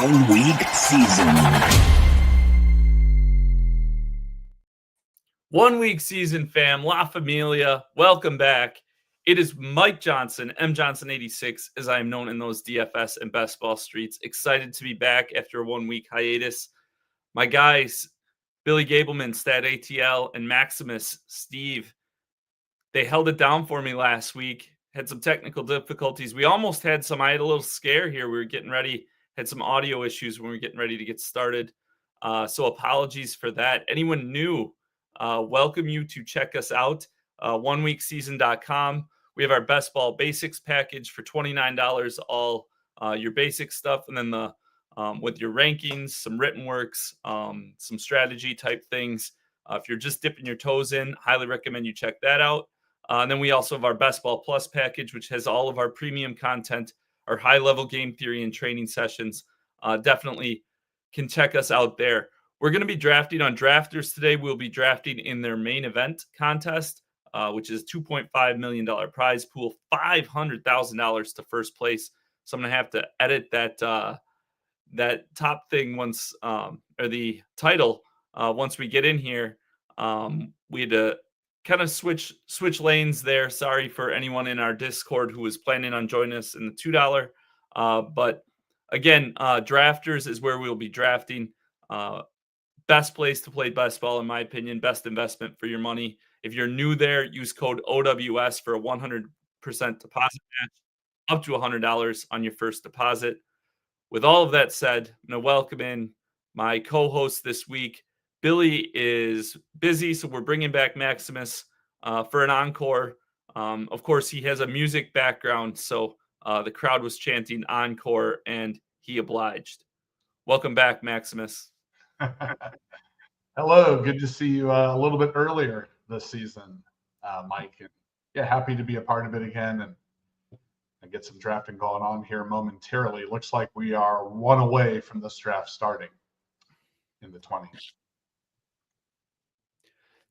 1 week season. 1 week season, fam. La Familia. Welcome back. It is Mike Johnson, M Johnson 86, as I am known in those DFS and best ball streets. Excited to be back after a 1 week hiatus. My guys, Billy Gableman, Stat ATL, and Maximus, Steve, they held it down for me last week. Had some technical difficulties. We almost had some. I had a little scare here. We were getting ready, had some audio issues when we were getting ready to get started. So apologies for that. Anyone new, welcome you to check us out. 1weekseason.com. We have our best ball basics package for $29, all your basic stuff. And then the with your rankings, some written works, some strategy type things. If you're just dipping your toes in, highly recommend you check that out. And then we also have our Best Ball Plus package, which has all of our premium content, our high-level game theory and training sessions. Definitely can check us out there. We're going to be drafting on Drafters today. We'll be drafting in their main event contest, which is $2.5 million prize pool, $500,000 to first place. So I'm going to have to edit that top thing once, or the title, once we get in here. We had to kind of switch lanes there. Sorry for anyone in our Discord who was planning on joining us in the $2. But again, Drafters is where we'll be drafting. Best place to play best ball, in my opinion. Best investment for your money. If you're new there, use code OWS for a 100% deposit match, up to $100 on your first deposit. With all of that said, I'm going to welcome in my co-host this week. Billy is busy, so we're bringing back Maximus for an encore. Of course, he has a music background, so the crowd was chanting encore, and he obliged. Welcome back, Maximus. Hello, good to see you a little bit earlier this season, Mike. And yeah, happy to be a part of it again and get some drafting going on here momentarily. Looks like we are one away from this draft starting in the 20s.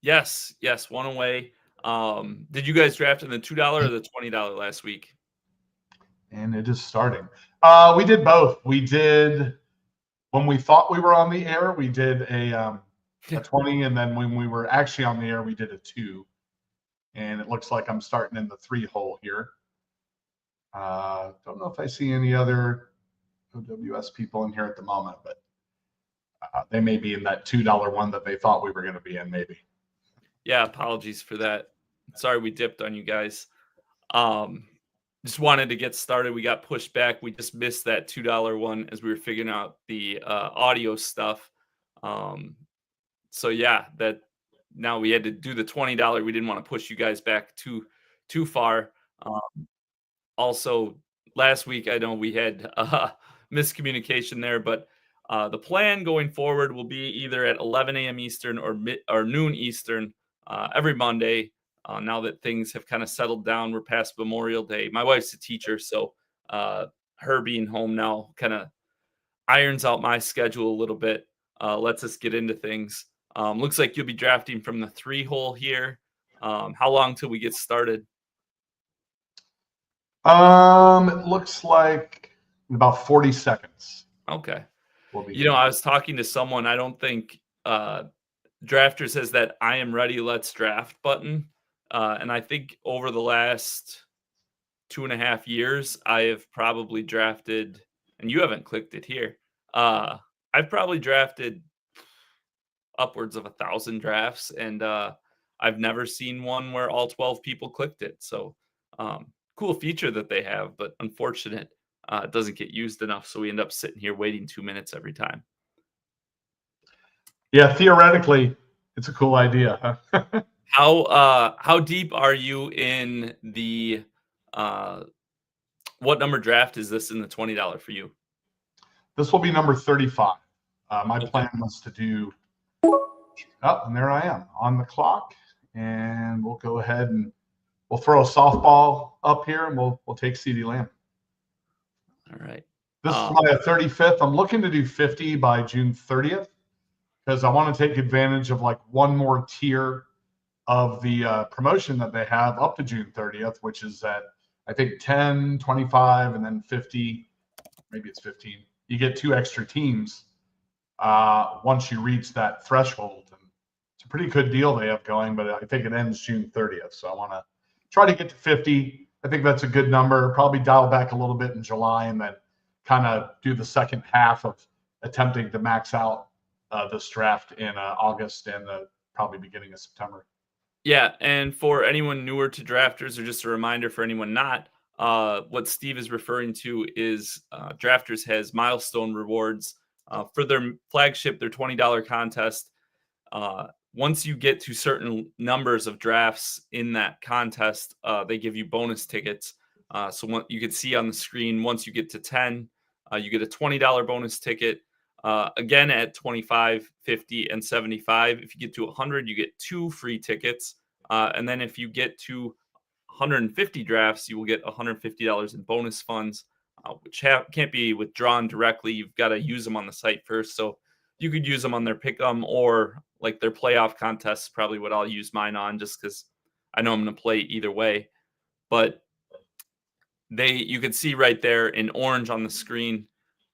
Yes, one away. Did you guys draft in the $2 or the $20 last week? And it is starting. We did both. We did, when we thought we were on the air, we did a 20, and then when we were actually on the air, we did a 2. And it looks like I'm starting in the 3 hole here. Don't know if I see any other OWS people in here at the moment, but they may be in that $2 one that they thought we were going to be in, maybe. Yeah, apologies for that. Sorry we dipped on you guys. Just wanted to get started. We got pushed back. We just missed that $2 one as we were figuring out the audio stuff. So yeah, that now we had to do the $20. We didn't want to push you guys back too far. Also, last week I know we had miscommunication there, but the plan going forward will be either at 11 a.m. Eastern or noon Eastern every Monday. Now that things have kind of settled down, we're past Memorial Day. My wife's a teacher, so her being home now kind of irons out my schedule a little bit, lets us get into things. Looks like you'll be drafting from the 3 hole here. How long till we get started? It looks like about 40 seconds. Okay. I was talking to someone. I don't think Drafters has that I am ready, let's draft button. And I think over the last 2.5 years, I have probably drafted, and you haven't clicked it here. I've probably drafted upwards of 1,000 drafts, and I've never seen one where all 12 people clicked it. So cool feature that they have, but unfortunate it doesn't get used enough. So we end up sitting here waiting 2 minutes every time. Yeah, theoretically, it's a cool idea. Huh? How deep are you in the what number draft is this in the $20 for you? This will be number 35. My plan was to do, and there I am on the clock, and we'll go ahead and we'll throw a softball up here, and we'll take CeeDee Lamb. All right. This is my 35th. I'm looking to do 50 by June 30th because I want to take advantage of like one more tier of the promotion that they have up to June 30th, which is at, I think, 10, 25, and then 50. Maybe it's 15. you get 2 extra teams once you reach that threshold. And it's a pretty good deal they have going, but I think it ends June 30th. So I want to try to get to 50. I think that's a good number. Probably dial back a little bit in July and then kind of do the second half of attempting to max out this draft in August and probably beginning of September. Yeah, and for anyone newer to drafters, or just a reminder for anyone not, what Steve is referring to is drafters has milestone rewards for their flagship, their $20 contest. Once you get to certain numbers of drafts in that contest, they give you bonus tickets. So what you can see on the screen, once you get to 10, you get a $20 bonus ticket. Again, at 25, 50, and 75. If you get to 100, you get 2 free tickets. And then if you get to 150 drafts, you will get $150 in bonus funds, which can't be withdrawn directly. You've got to use them on the site first. So you could use them on their pick'em or like their playoff contests, probably what I'll use mine on, just because I know I'm going to play either way. But you can see right there in orange on the screen,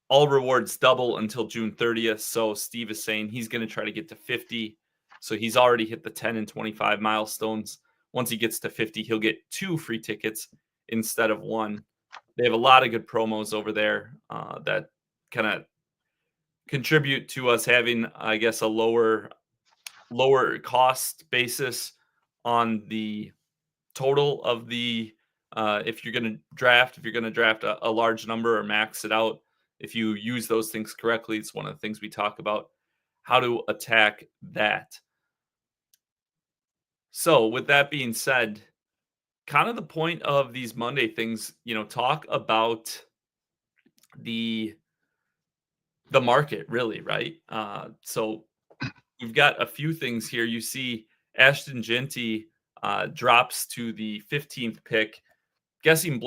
all rewards double until June 30th. So Steve is saying he's going to try to get to 50. So he's already hit the 10 and 25 milestones. Once he gets to 50, he'll get 2 free tickets instead of 1. They have a lot of good promos over there that kind of contribute to us having, I guess, a lower cost basis on the total of the if you're going to draft a large number or max it out. If you use those things correctly, it's one of the things we talk about, how to attack that. So with that being said, kind of the point of these Monday things, talk about the market, really, right? So you've got a few things here. You see Ashton Genty drops to the 15th pick. Guessing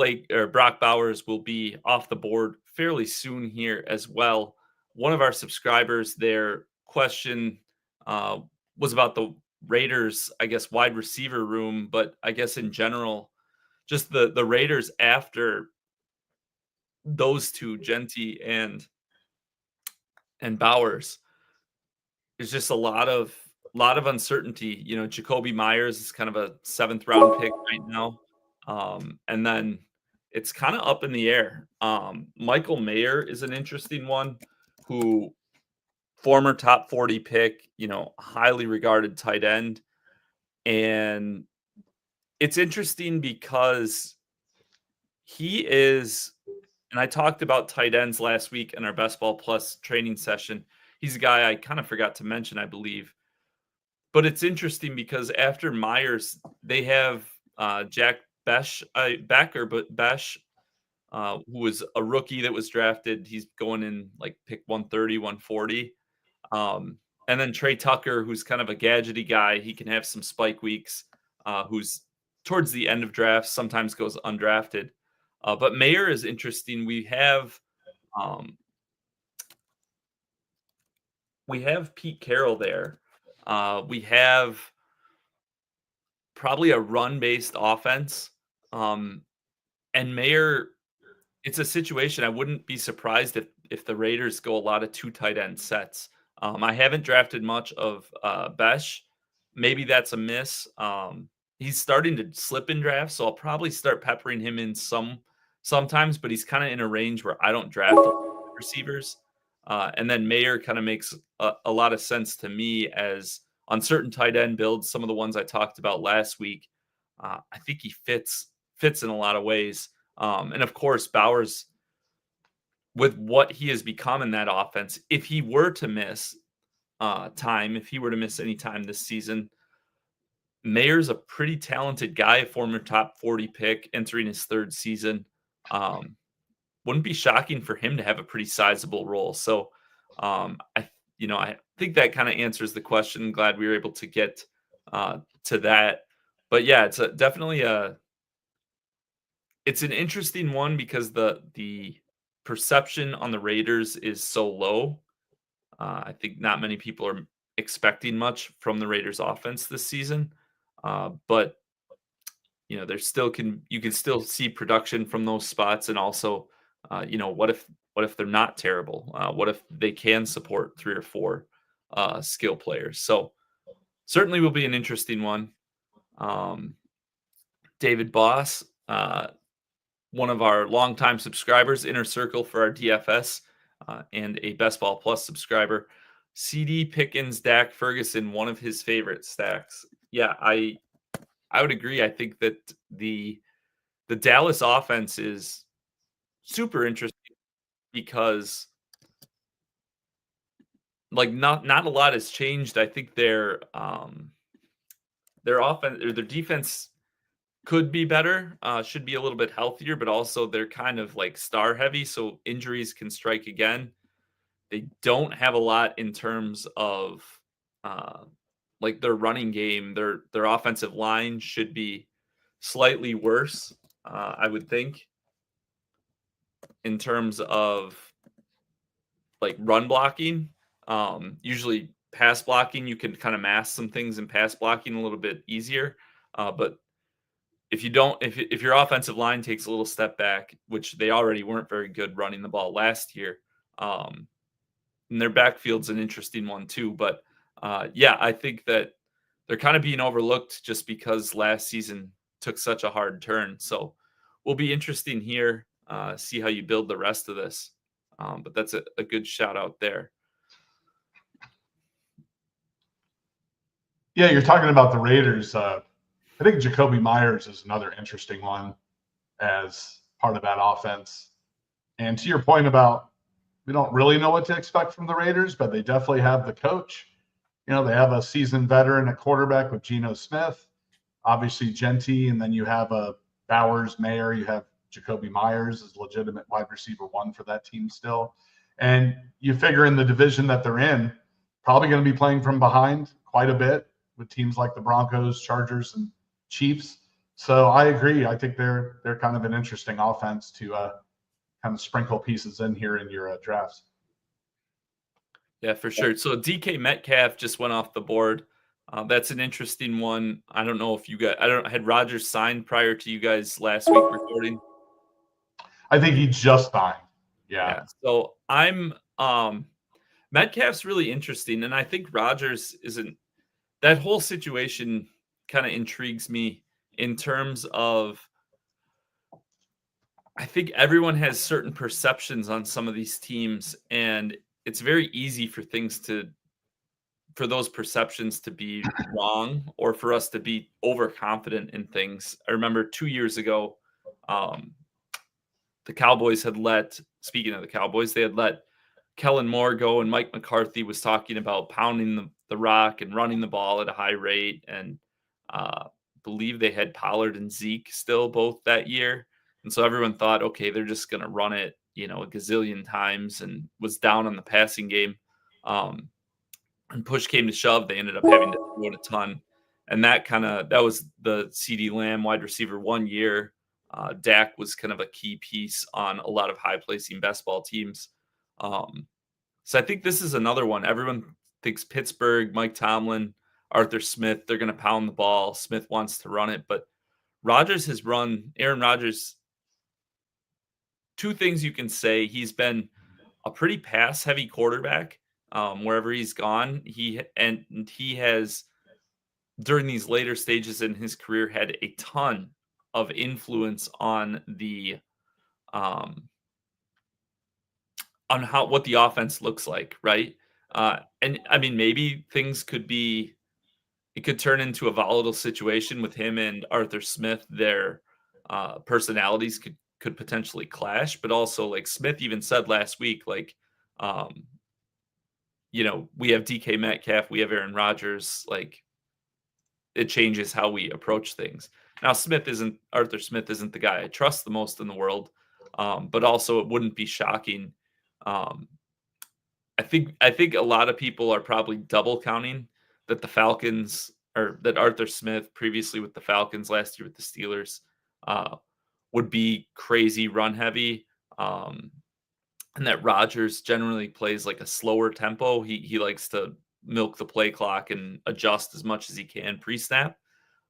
Brock Bowers will be off the board fairly soon here as well. One of our subscribers, their question was about the Raiders, I guess, wide receiver room, but I guess in general, just the Raiders after those two, Genty and Bowers, is just a lot of uncertainty. Jacoby Myers is kind of a 7th round pick right now. And then it's kind of up in the air. Michael Mayer is an interesting one, who former top 40 pick, highly regarded tight end. And it's interesting because he is, and I talked about tight ends last week in our Best Ball Plus training session. He's a guy I kind of forgot to mention, I believe. But it's interesting because after Myers, they have Jack Besh, who was a rookie that was drafted. He's going in like pick 130, 140. And then Trey Tucker, who's kind of a gadgety guy. He can have some spike weeks, who's towards the end of drafts, sometimes goes undrafted. But Mayer is interesting. We have Pete Carroll there. We have probably a run-based offense. And Mayer, it's a situation I wouldn't be surprised if the Raiders go a lot of 2 tight end sets. I haven't drafted much of Besh. Maybe that's a miss. He's starting to slip in drafts, so I'll probably start peppering him in sometimes, but he's kind of in a range where I don't draft receivers. And then Mayer kind of makes a lot of sense to me as on certain tight end builds, some of the ones I talked about last week. I think he fits in a lot of ways. And of course, Bowers, with what he has become in that offense, if he were to miss any time this season, Mayer's a pretty talented guy, a former top 40 pick entering his 3rd season. Wouldn't be shocking for him to have a pretty sizable role. So I think that kind of answers the question. Glad we were able to get to that. But yeah, it's definitely it's an interesting one because the perception on the Raiders is so low. I think not many people are expecting much from the Raiders offense this season. But you can still see production from those spots. And also, what if What if they're not terrible? What if they can support 3 or 4 skill players? So certainly will be an interesting one. Um, David Boss, one of our longtime subscribers, Inner Circle for our DFS, and a Best Ball Plus subscriber. CD Pickens, Dak Ferguson, one of his favorite stacks. Yeah, I would agree. I think that the Dallas offense is super interesting because like not a lot has changed. I think their offense or their defense could be better, should be a little bit healthier, but also they're kind of like star heavy, so injuries can strike again. They don't have a lot in terms of uh, like their running game. Their offensive line should be slightly worse, I would think, in terms of like run blocking. Usually pass blocking, you can kind of mask some things in pass blocking a little bit easier. But if you don't, if your offensive line takes a little step back, which they already weren't very good running the ball last year, um, and their backfield's an interesting one too. But yeah, I think that they're kind of being overlooked just because last season took such a hard turn. So will be interesting here. See how you build the rest of this. But that's a good shout out there. Yeah, you're talking about the Raiders. I think Jacoby Myers is another interesting one as part of that offense. And to your point about we don't really know what to expect from the Raiders, but they definitely have the coach. They have a seasoned veteran at quarterback with Geno Smith, obviously Genty, and then you have a Bowers Mayer. You have Jacoby Myers as legitimate wide receiver 1 for that team still. And you figure in the division that they're in, probably going to be playing from behind quite a bit with teams like the Broncos, Chargers, and Chiefs. So I agree. I think they're kind of an interesting offense to kind of sprinkle pieces in here in your drafts. Yeah, for sure. So DK Metcalf just went off the board. That's an interesting one. I don't know if you guys, had Rodgers signed prior to you guys last week recording? I think he just signed. Yeah. Yeah. So Metcalf's really interesting. And I think Rodgers isn't, that whole situation kind of intrigues me in terms of, I think everyone has certain perceptions on some of these teams, and it's very easy for those perceptions to be wrong or for us to be overconfident in things. I remember 2 years ago, um, the Cowboys had speaking of the Cowboys, they had let Kellen Moore go, and Mike McCarthy was talking about pounding the rock and running the ball at a high rate. And believe they had Pollard and Zeke still both that year. And so everyone thought, okay, they're just going to run it, a gazillion times, and was down on the passing game. And push came to shove, they ended up having to throw it a ton. And that was the CD Lamb wide receiver 1 year. Dak was kind of a key piece on a lot of high placing best ball teams. So I think this is another one. Everyone thinks Pittsburgh, Mike Tomlin, Arthur Smith, they're going to pound the ball. Smith wants to run it, but Aaron Rodgers, 2 things you can say. He's been a pretty pass heavy quarterback. Wherever he's gone, he has, during these later stages in his career, had a ton of influence on what the offense looks like, right? And I mean, maybe it could turn into a volatile situation with him and Arthur Smith. Their personalities could potentially clash, but also like Smith even said last week, like, we have DK Metcalf, we have Aaron Rodgers, like it changes how we approach things. Now, Arthur Smith isn't the guy I trust the most in the world, but also it wouldn't be shocking. I think a lot of people are probably double counting that the Falcons, or that Arthur Smith previously with the Falcons, last year with the Steelers, would be crazy run heavy. And that Rodgers generally plays like a slower tempo. He likes to milk the play clock and adjust as much as he can pre-snap.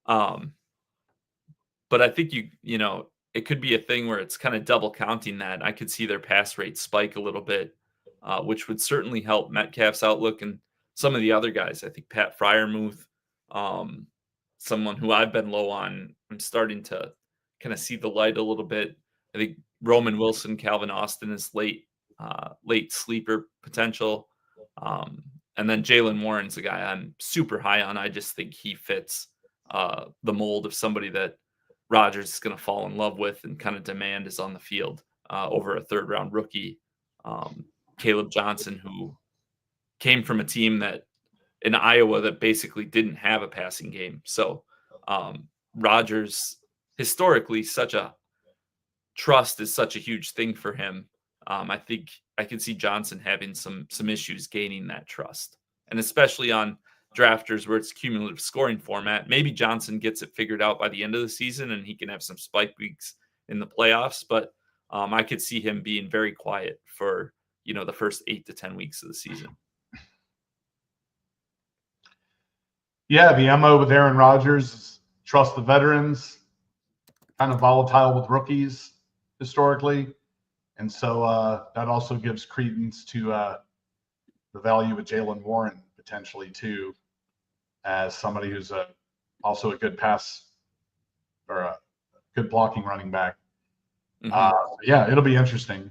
But I think it could be a thing where it's kind of double counting that. I could see their pass rate spike a little bit, which would certainly help Metcalf's outlook and some of the other guys. I think Pat Fryermuth, um, someone who I've been low on, I'm starting to kind of see the light a little bit. I think Roman Wilson, Calvin Austin is late sleeper potential. And then Jalen Warren's a guy I'm super high on. I just think he fits the mold of somebody that Rodgers is going to fall in love with and kind of demand is on the field over a third round rookie, Caleb Johnson, who came from a team that in Iowa that basically didn't have a passing game. So Rodgers historically trust is such a huge thing for him. I think I can see Johnson having some issues gaining that trust, and especially on drafters where it's cumulative scoring format. Maybe Johnson gets it figured out by the end of the season, and he can have some spike weeks in the playoffs. But I could see him being very quiet for the first 8 to 10 weeks of the season. Yeah, the MO with Aaron Rodgers is trust the veterans, kind of volatile with rookies historically. And so that also gives credence to the value of Jalen Warren potentially too, as somebody who's also a good pass or a good blocking running back. Yeah, it'll be interesting.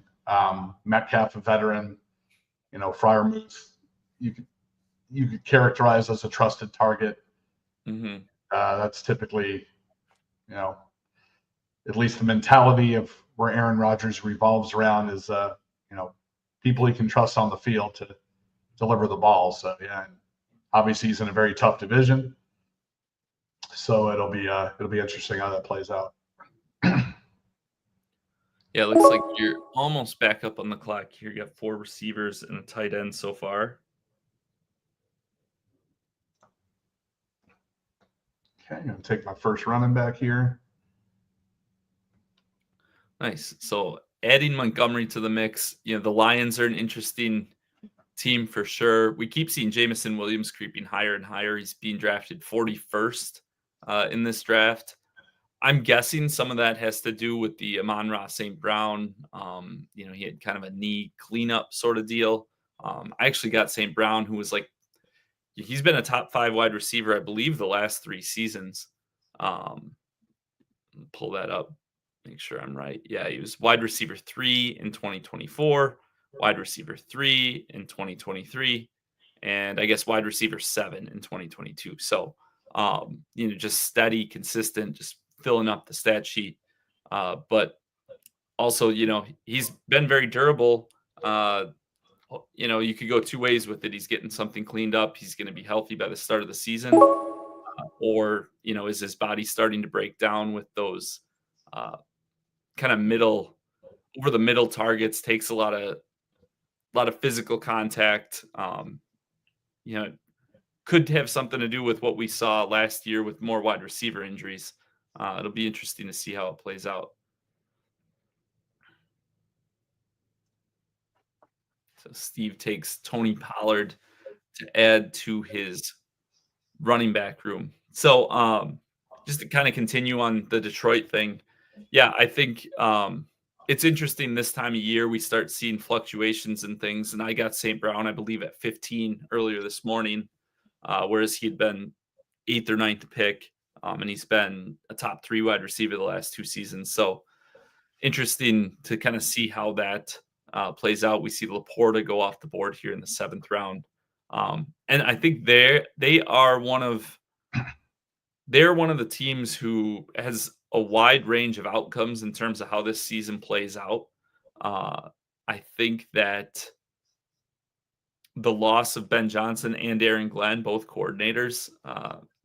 Metcalf, a veteran, Fryermuth, you could characterize as a trusted target. That's typically, at least the mentality of where Aaron Rodgers revolves around is, people he can trust on the field to deliver the ball. So yeah, and obviously he's in a very tough division. So it'll be interesting how that plays out. Yeah, it looks like you're almost back up on the clock here. You got 4 receivers and a tight end so far. Okay, I'm going to take my first running back here. Nice. So adding Montgomery to the mix, the Lions are an interesting team for sure. We keep seeing Jameson Williams creeping higher and higher. He's being drafted 41st in this draft. I'm guessing some of that has to do with the Amon-Ra St. Brown. He had kind of a knee cleanup sort of deal. I actually got St. Brown, who was he's been a top 5 wide receiver, I believe, the last 3 seasons. Pull that up, make sure I'm right. Yeah, he was wide receiver 3 in 2024, wide receiver 3 in 2023, and I guess wide receiver 7 in 2022. So, just steady, consistent, just filling up the stat sheet. But also, he's been very durable. You could go 2 ways with it. He's getting something cleaned up. He's going to be healthy by the start of the season. Or, is his body starting to break down with those kind of over the middle targets, takes a lot of physical contact. Could have something to do with what we saw last year with more wide receiver injuries. It'll be interesting to see how it plays out. So Steve takes Tony Pollard to add to his running back room. So just to kind of continue on the Detroit thing, yeah, I think it's interesting this time of year we start seeing fluctuations and things. And I got St. Brown, I believe, at 15 earlier this morning, whereas he'd been 8th or 9th pick. And he's been a top 3 wide receiver the last 2 seasons. So interesting to kind of see how that plays out. We see Laporta go off the board here in the 7th round. And I think they are one of the teams who has a wide range of outcomes in terms of how this season plays out. I think that the loss of Ben Johnson and Aaron Glenn, both coordinators,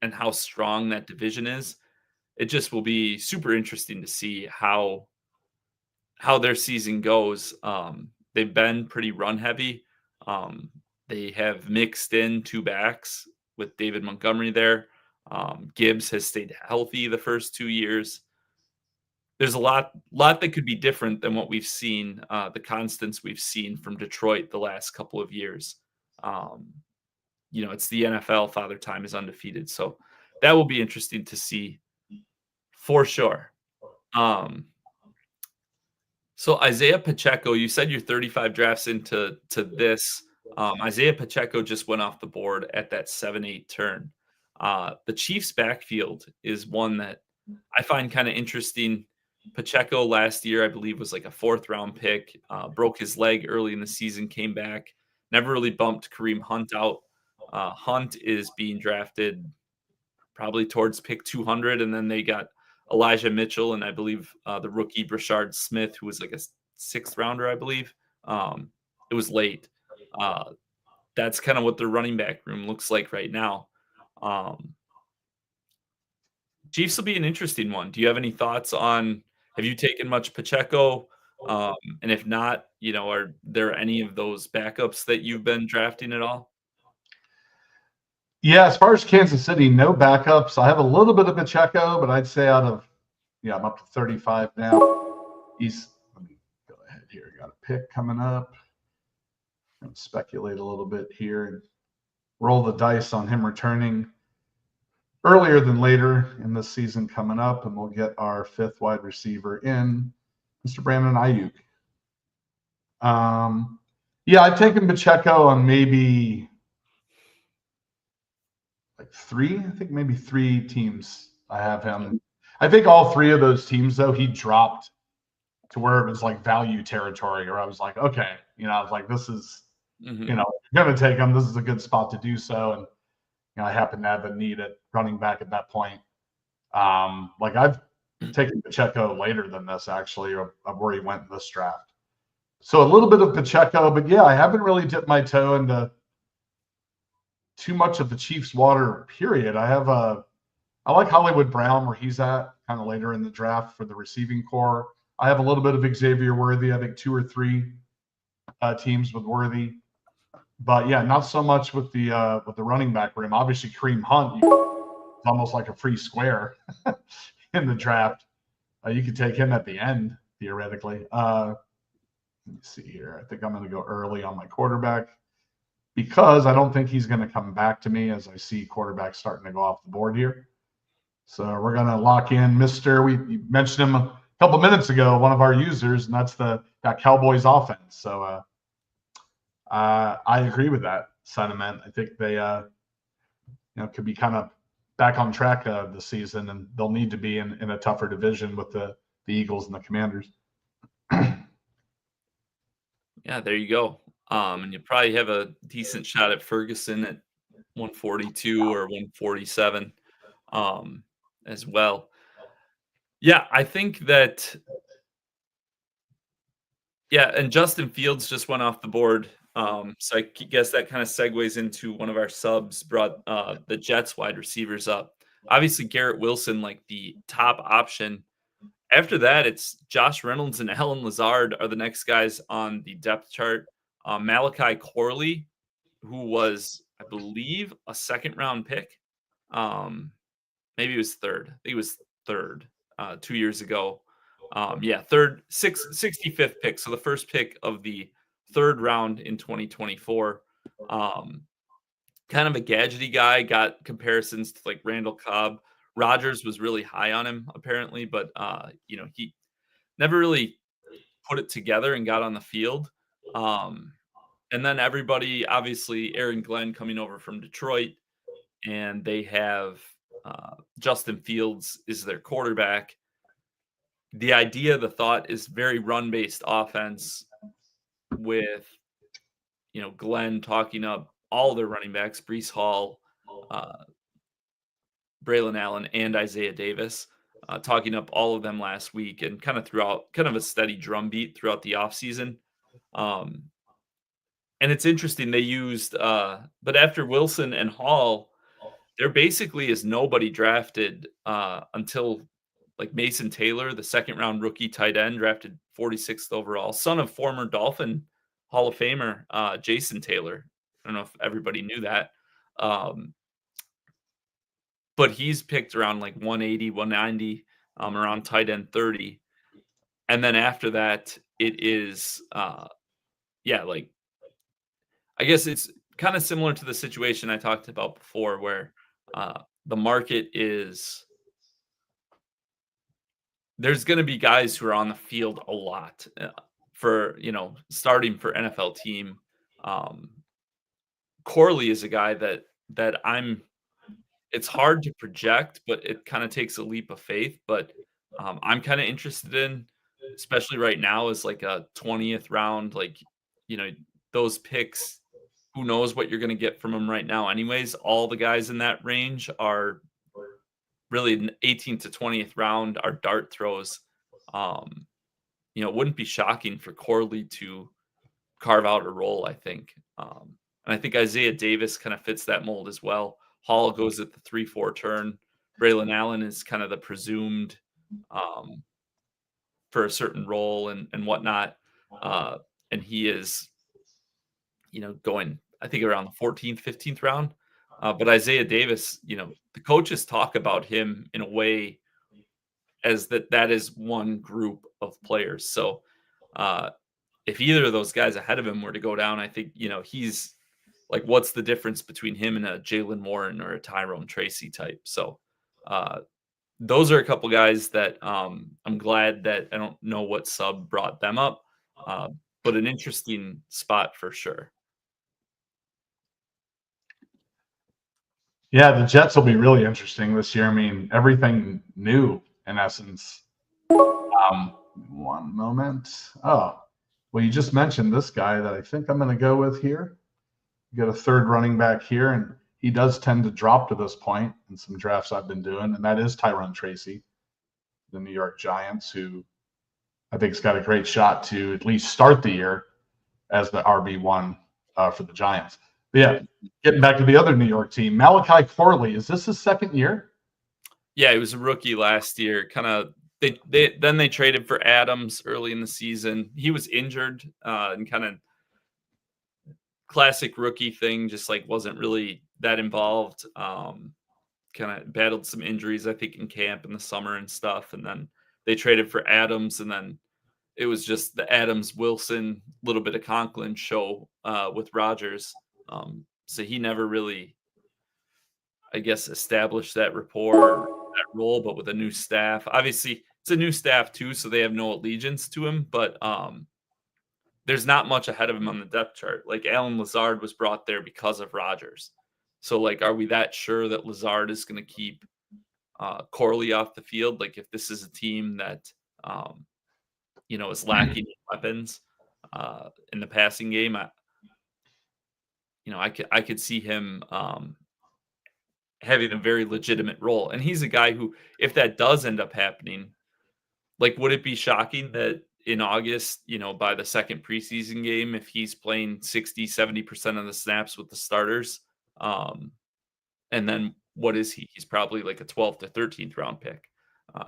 and how strong that division is, it just will be super interesting to see how their season goes. They've been pretty run heavy. They have mixed in 2 backs with David Montgomery there. Gibbs has stayed healthy the first 2 years. There's a lot that could be different than what we've seen, the constants we've seen from Detroit the last couple of years. It's the NFL. Father Time is undefeated. So that will be interesting to see for sure. So Isaiah Pacheco, you said you're 35 drafts into this. Isaiah Pacheco just went off the board at that 7-8 turn. The Chiefs' backfield is one that I find kind of interesting. Pacheco last year, I believe, was like a fourth round pick. Broke his leg early in the season, came back, never really bumped Kareem Hunt out. Hunt is being drafted probably towards pick 200, and then they got Elijah Mitchell and I believe the rookie Brashard Smith, who was like a sixth rounder, I believe. It was late. Uh, that's kind of what their running back room looks like right now. Um, Chiefs will be an interesting one. Do you have any thoughts on? Have you taken much Pacheco? And if not, are there any of those backups that you've been drafting at all? Yeah, as far as Kansas City, no backups. I have a little bit of Pacheco, but I'd say I'm up to 35 now. Let me go ahead here. Got a pick coming up. I'm speculate a little bit here and roll the dice on him returning earlier than later in this season coming up, and we'll get our fifth wide receiver in, Mr. Brandon Ayuk. Yeah, I've taken Pacheco on maybe like three. I think maybe three teams I have him. I think all three of those teams, though, he dropped to where it was like value territory, or I was like, okay, I was like, this is, Mhm. you're going to take him. This is a good spot to do so. And, I happen to have a need at running back at that point. Like I've taken Pacheco later than this, actually, of where he went in this draft. So a little bit of Pacheco, but yeah, I haven't really dipped my toe into too much of the Chiefs' water, period. I like Hollywood Brown where he's at kind of later in the draft for the receiving core. I have a little bit of Xavier Worthy. I think two or three teams with Worthy, but yeah, not so much with the running back room. Obviously, Kareem Hunt is almost like a free square in the draft. You could take him at the end theoretically. Let me see here. I think I'm going to go early on my quarterback because I don't think he's going to come back to me as I see quarterbacks starting to go off the board here. So we're going to lock in Mr. We mentioned him a couple minutes ago, one of our users, and that's that Cowboys offense. So I agree with that sentiment. I think they could be kind of back on track this season, and they'll need to be in a tougher division with the Eagles and the Commanders. Yeah, there you go. And you probably have a decent shot at Ferguson at 142 or 147 as well. Yeah, I think that. Yeah, and Justin Fields just went off the board. So I guess that kind of segues into one of our subs brought the Jets wide receivers up. Obviously, Garrett Wilson, like the top option. After that, it's Josh Reynolds and Alan Lazard are the next guys on the depth chart. Malachi Corley, who was, I believe, a second round pick. Maybe it was third. I think it was third 2 years ago. Yeah, 65th pick. So the first pick of the third round in 2024. Kind of a gadgety guy, got comparisons to like Randall Cobb. Rodgers was really high on him apparently, but he never really put it together and got on the field. And then everybody, obviously, Aaron Glenn coming over from Detroit, and they have Justin Fields is their quarterback. The idea, the thought is very run-based offense with, Glenn talking up all their running backs, Breece Hall, uh, Braylon Allen, and Isaiah Davis, talking up all of them last week and kind of throughout kind of a steady drumbeat throughout the offseason. And it's interesting they used but after Wilson and Hall, there basically is nobody drafted until like Mason Taylor, the second round rookie tight end, drafted 46th overall, son of former Dolphin Hall of Famer Jason Taylor. I don't know if everybody knew that. But he's picked around like 180, 190, around tight end 30. And then after that, it is, like, I guess it's kind of similar to the situation I talked about before where the market is there's going to be guys who are on the field a lot for starting for NFL team. Um, Corley is a guy that I'm. It's hard to project, but it kind of takes a leap of faith. But I'm kind of interested in, especially right now, is like a 20th round, like you know those picks. Who knows what you're going to get from them right now? Anyways, all the guys in that range are really an 18th to 20th round are dart throws. Um, it wouldn't be shocking for Corley to carve out a role, I think. And I think Isaiah Davis kind of fits that mold as well. Hall goes at the 3-4 turn. Braylon Allen is kind of the presumed um, for a certain role and whatnot. And he is, going, I think, around the 14th, 15th round. But Isaiah Davis, the coaches talk about him in a way as that is one group of players. So if either of those guys ahead of him were to go down, I think, he's like, what's the difference between him and a Jalen Warren or a Tyrone Tracy type? So those are a couple guys that I'm glad that I don't know what sub brought them up, but an interesting spot for sure. Yeah, the Jets will be really interesting this year. I mean, everything new in essence. One moment. Oh, well, you just mentioned this guy that I think I'm going to go with here. You got a third running back here, and he does tend to drop to this point in some drafts I've been doing, and that is Tyrone Tracy, the New York Giants, who I think has got a great shot to at least start the year as the RB1 for the Giants. But yeah, getting back to the other New York team, Malachi Corley, is this his second year? Yeah, he was a rookie last year. Kind of they traded for Adams early in the season. He was injured and kind of classic rookie thing, just like wasn't really that involved. Kind of battled some injuries, I think, in camp in the summer and stuff. And then they traded for Adams, and then it was just the Adams Wilson little bit of Conklin show with Rodgers. So he never really, I guess, established that rapport, that role, but with a new staff. Obviously, it's a new staff too, so they have no allegiance to him, but there's not much ahead of him on the depth chart. Like Alan Lazard was brought there because of Rodgers. So, like, are we that sure that Lazard is going to keep Corley off the field? Like, if this is a team that, is lacking in weapons in the passing game, I could see him having a very legitimate role. And he's a guy who, if that does end up happening, like, would it be shocking that in August, by the second preseason game, if he's playing 60, 70% of the snaps with the starters, and then what is he? He's probably like a 12th to 13th round pick.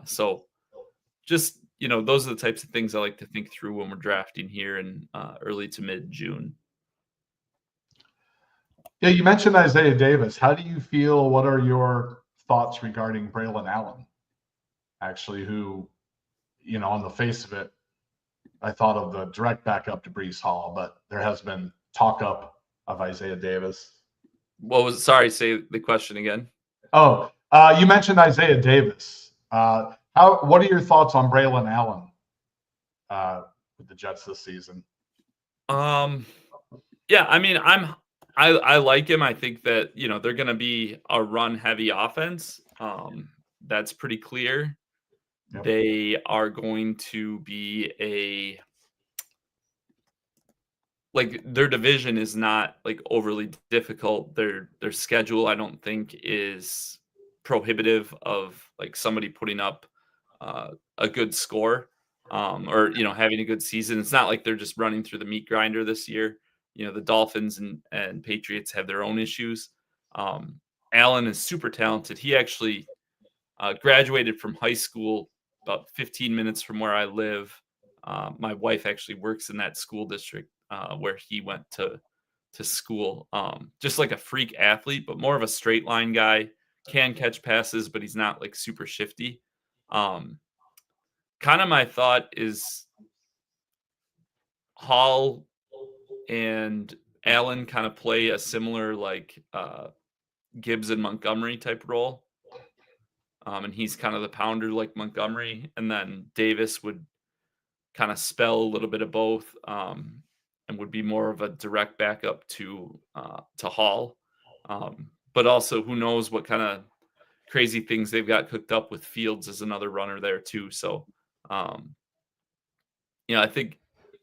So just, those are the types of things I like to think through when we're drafting here in early to mid June. Yeah, you mentioned Isaiah Davis. How do you feel? What are your thoughts regarding Braylon Allen? Actually, who, on the face of it, I thought of the direct backup to Breece Hall, but there has been talk up of Isaiah Davis. Sorry, say the question again. Oh, you mentioned Isaiah Davis. What are your thoughts on Braylon Allen with the Jets this season? Yeah, I mean, I like him. I think that, they're going to be a run heavy offense. That's pretty clear. Yep. They are going to be their division is not like overly difficult. Their schedule, I don't think, is prohibitive of like somebody putting up a good score or having a good season. It's not like they're just running through the meat grinder this year. The Dolphins and Patriots have their own issues. Allen is super talented. He actually graduated from high school about 15 minutes from where I live. My wife actually works in that school district where he went to school. Just like a freak athlete, but more of a straight line guy. Can catch passes, but he's not like super shifty. Kind of my thought is Hall and Allen kind of play a similar like Gibbs and Montgomery type role. and he's kind of the pounder like Montgomery, and then Davis would kind of spell a little bit of both, and would be more of a direct backup to Hall. But also, who knows what kind of crazy things they've got cooked up with Fields as another runner there too. So, um, I think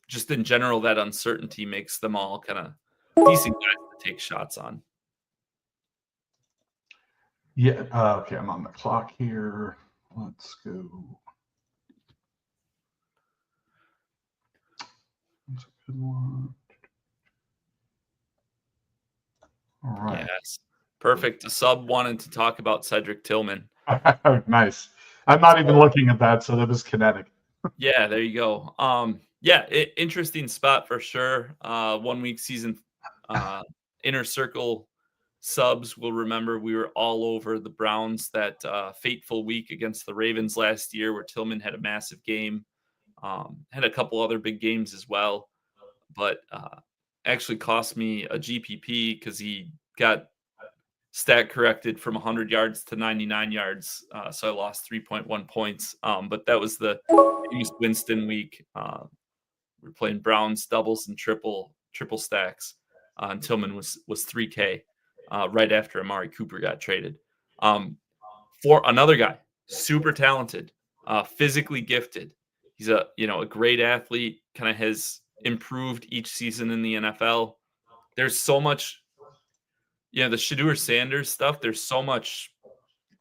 just in general that uncertainty makes them all kind of decent guys to take shots on. Yeah. Okay, I'm on the clock here. Let's go. That's a good one. All right. Yes, perfect. A sub wanted to talk about Cedric Tillman. Nice. I'm not even looking at that, so that was kinetic. Yeah, there you go. Yeah, interesting spot for sure. 1 week season, inner circle subs will remember we were all over the Browns that fateful week against the Ravens last year, where Tillman had a massive game, had a couple other big games as well, but actually cost me a GPP because he got stat corrected from 100 yards to 99 yards. So I lost 3.1 points. But that was the Jameis Winston week. We're playing Browns doubles and triple stacks. And Tillman was 3K right after Amari Cooper got traded. For another guy, super talented, physically gifted. He's a great athlete. Kind of has improved each season in the NFL. There's so much. The Shedeur Sanders stuff, there's so much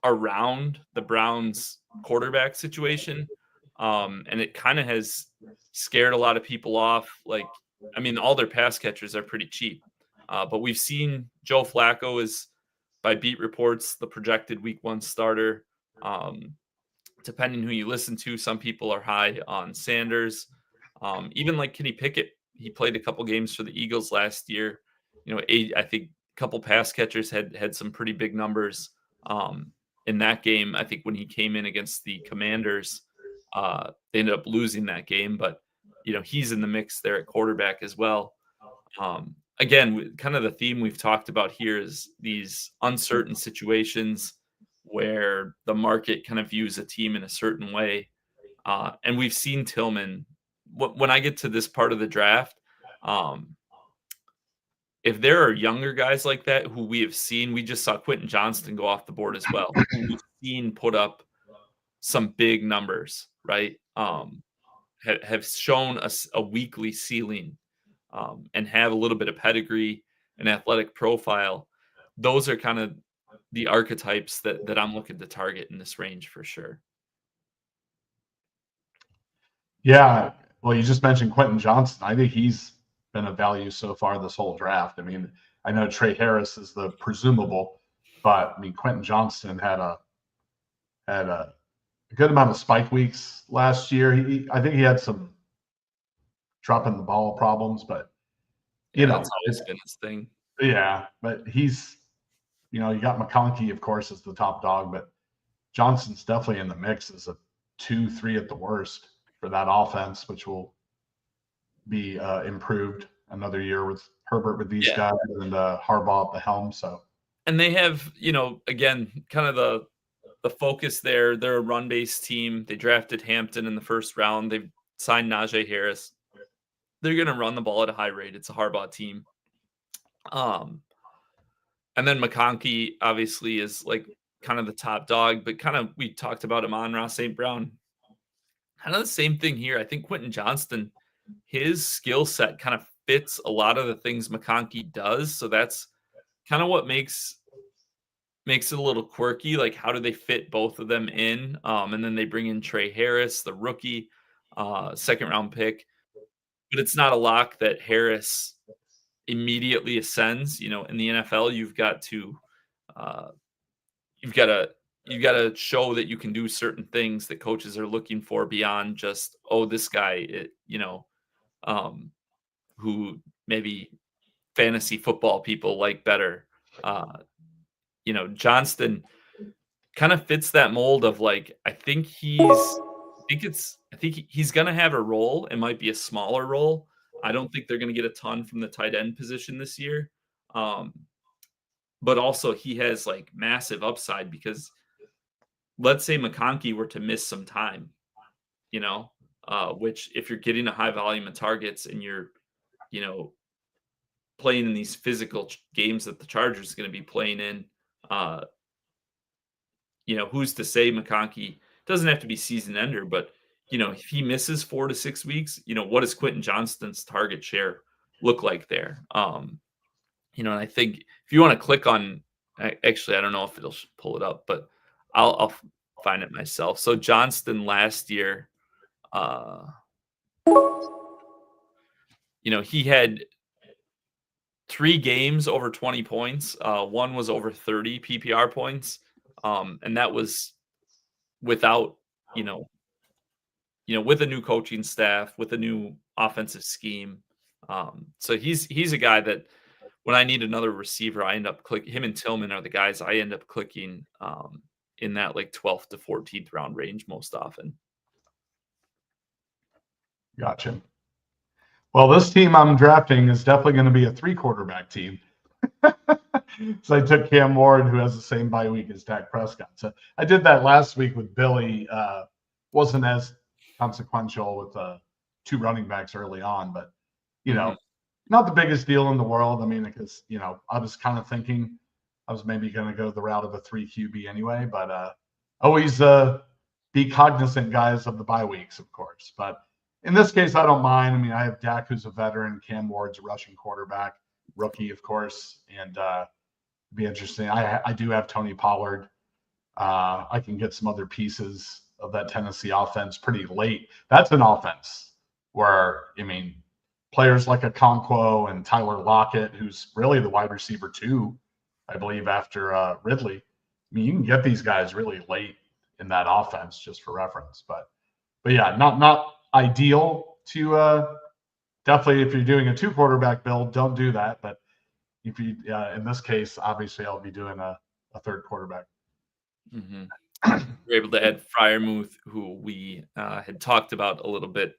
around the Browns quarterback situation. And it kind of has scared a lot of people off. Like, I mean, all their pass catchers are pretty cheap. But we've seen Joe Flacco is, by beat reports, the projected week 1 starter. Depending who you listen to, some people are high on Sanders. Even like Kenny Pickett, he played a couple games for the Eagles last year. I think couple pass catchers had some pretty big numbers in that game. I think when he came in against the Commanders, they ended up losing that game, but he's in the mix there at quarterback as well. Again, kind of the theme we've talked about here is these uncertain situations where the market kind of views a team in a certain way. And we've seen Tillman, when I get to this part of the draft, if there are younger guys like that who we have seen, we just saw Quentin Johnston go off the board as well, who we've seen put up some big numbers, right? Have shown us a weekly ceiling, and have a little bit of pedigree and athletic profile. Those are kind of the archetypes that I'm looking to target in this range for sure. Yeah. Well, you just mentioned Quentin Johnston. I think he's been a value so far this whole draft. I mean, I know Trey Harris is the presumable, but I mean, Quentin Johnston had a good amount of spike weeks last year. I think he had some dropping the ball problems, but That's always been his thing. Yeah, but he's, you got McConkey, of course, as the top dog, but Johnson's definitely in the mix as a 2-3 at the worst for that offense, which will be improved another year with Herbert with these guys and Harbaugh at the helm. So, and they have, again, kind of the focus there. They're a run-based team. They drafted Hampton in the first round. They've signed Najee Harris. They're going to run the ball at a high rate. It's a Harbaugh team. And then McConkey obviously is like kind of the top dog, but kind of we talked about him on Ross St. Brown. Kind of the same thing here. I think Quentin Johnston, his skill set kind of fits a lot of the things McConkey does. So that's kind of what makes it a little quirky. Like, how do they fit both of them in? And then they bring in Trey Harris, the rookie, second round pick. But it's not a lock that Harris immediately ascends. In the NFL, you've got to show that you can do certain things that coaches are looking for beyond just, this guy, who maybe fantasy football people like better. Johnston kind of fits that mold of like, I think he's going to have a role. It might be a smaller role. I don't think they're going to get a ton from the tight end position this year. But also he has like massive upside because let's say McConkey were to miss some time, which if you're getting a high volume of targets and you're, you know, playing in these physical games that the Chargers are going to be playing in, uh, who's to say McConkey doesn't have to be season ender, but if he misses 4 to 6 weeks, what does Quentin Johnston's target share look like there? And I think if you want to click on, actually, I don't know if it'll pull it up, but I'll find it myself. So Johnston last year, uh, he had 3 games over 20 points. One was over 30 PPR points, and that was without, you know, with a new coaching staff, with a new offensive scheme. So he's a guy that when I need another receiver, I end up clicking. Him and Tillman are the guys I end up clicking in that like 12th to 14th round range most often. Gotcha. Well, this team I'm drafting is definitely going to be a 3-quarterback team. So I took Cam Ward, who has the same bye week as Dak Prescott. So I did that last week with Billy. Wasn't as consequential with 2 running backs early on, but not the biggest deal in the world. I mean, because I was kind of thinking I was maybe going to go the route of a 3 QB anyway, but always be cognizant, guys, of the bye weeks, of course. But in this case, I don't mind. I mean, I have Dak, who's a veteran. Cam Ward's a rushing quarterback, rookie, of course, and be interesting. I do have Tony Pollard. I can get some other pieces of that Tennessee offense pretty late. That's an offense where, I mean, players like Okonkwo and Tyler Lockett, who's really the wide receiver 2, I believe, after Ridley. I mean, you can get these guys really late in that offense, just for reference. But yeah, not ideal to definitely, if you're doing a 2-quarterback build, don't do that. But if you in this case, obviously I'll be doing a 3rd quarterback. Mm-hmm. We're able to add Freiermuth, who we had talked about a little bit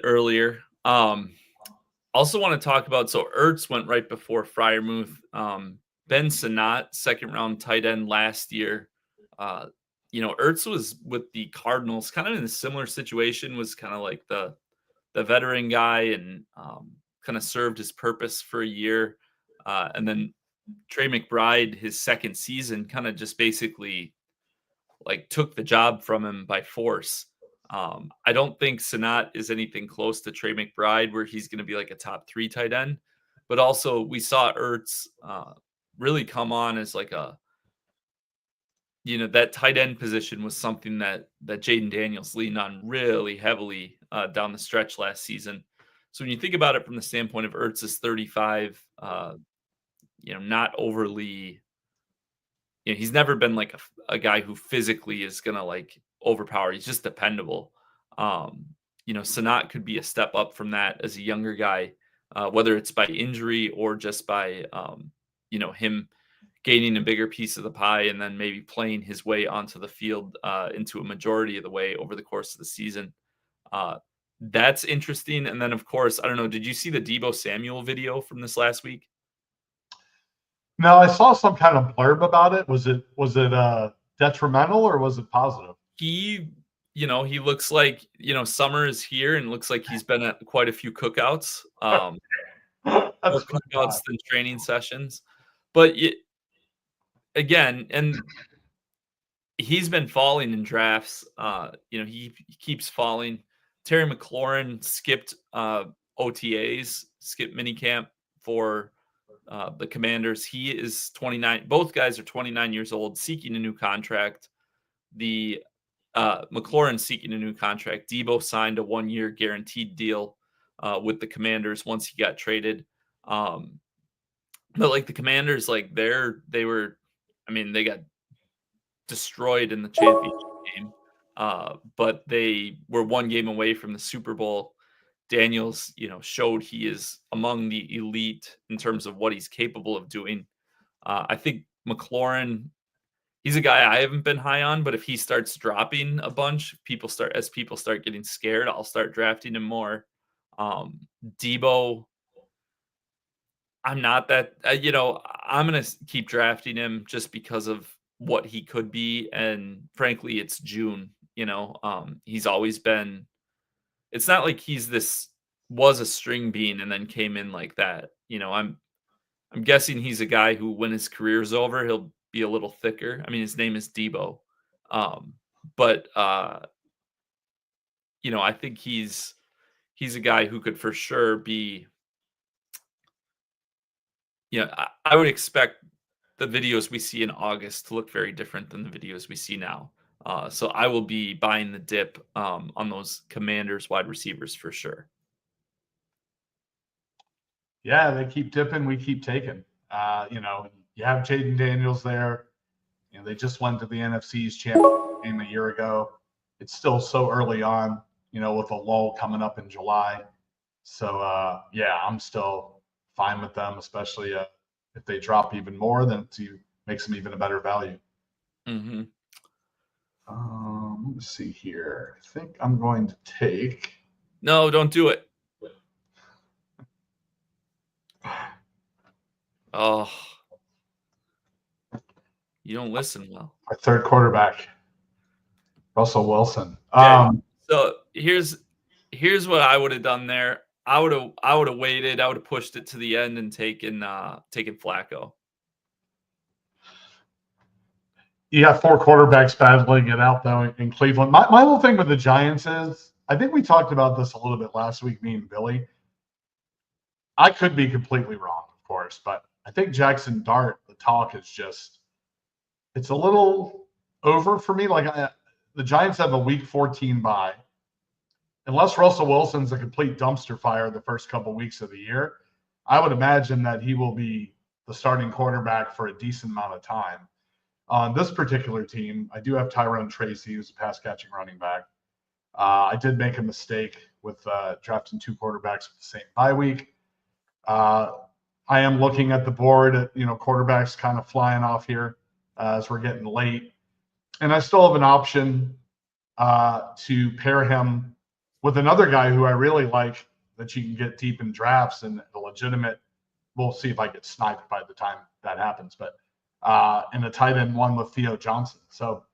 earlier. Also want to talk about, so Ertz went right before Freiermuth. Ben Sinnott, 2nd-round tight end last year. Ertz was with the Cardinals, kind of in a similar situation, was kind of like the veteran guy and kind of served his purpose for a year. And then Trey McBride, his 2nd season, kind of just basically like took the job from him by force. I don't think Sinnott is anything close to Trey McBride, where he's going to be like a top 3 tight end. But also we saw Ertz really come on as like that tight end position was something that Jaden Daniels leaned on really heavily down the stretch last season. So when you think about it from the standpoint of Ertz is 35, not overly, he's never been like a guy who physically is going to like overpower. He's just dependable. Sinnott could be a step up from that as a younger guy, whether it's by injury or just by, him gaining a bigger piece of the pie and then maybe playing his way onto the field into a majority of the way over the course of the season. That's interesting. And then, of course, I don't know, did you see the Deebo Samuel video from this last week? No, I saw some kind of blurb about it. Was it detrimental or was it positive? He looks like, summer is here and looks like he's been at quite a few cookouts. More cookouts than training sessions. But again, and he's been falling in drafts. He keeps falling. Terry McLaurin skipped OTAs, skipped minicamp for the Commanders. He is 29. Both guys are 29 years old, seeking a new contract. The McLaurin seeking a new contract. Deebo signed a 1-year guaranteed deal with the Commanders once he got traded. But like the Commanders, like they got destroyed in the championship game. But they were 1 game away from the Super Bowl. Daniels, showed he is among the elite in terms of what he's capable of doing. I think McLaurin, he's a guy I haven't been high on, but if he starts dropping a bunch, people start getting scared, I'll start drafting him more. Deebo, I'm not that, I'm going to keep drafting him just because of what he could be. And frankly, it's June. He's always been. It's not like was a string bean and then came in like that. I'm guessing he's a guy who, when his career's over, he'll be a little thicker. I mean, his name is Debo, but I think he's a guy who could for sure be. I would expect the videos we see in August to look very different than the videos we see now. So I will be buying the dip on those Commanders wide receivers for sure. Yeah, they keep dipping, we keep taking. You have Jaden Daniels there. They just went to the NFC's championship game a year ago. It's still so early on, with a lull coming up in July. So, yeah, I'm still fine with them, especially if they drop even more, then it makes them even a better value. Mm-hmm. Let me see here. I think I'm going to take. No, don't do it. Oh, you don't listen well. Our third quarterback, Russell Wilson. So here's what I would have done there. I would have waited. I would have pushed it to the end and taken Flacco. You got four quarterbacks battling it out though in Cleveland. My whole thing with the Giants is, I think we talked about this a little bit last week, me and Billy. I could be completely wrong, of course, but I think Jackson Dart, the talk is just, it's a little over for me. Like the Giants have a week 14 bye. Unless Russell Wilson's a complete dumpster fire the first couple weeks of the year, I would imagine that he will be the starting quarterback for a decent amount of time. On this particular team, I do have Tyrone Tracy, who's a pass-catching running back. I did make a mistake with drafting two quarterbacks with the same bye week. I am looking at the board at, quarterbacks kind of flying off here as we're getting late. And I still have an option to pair him with another guy who I really like that you can get deep in drafts and a legitimate. We'll see if I get sniped by the time that happens, but in a tight end one with Theo Johnson. So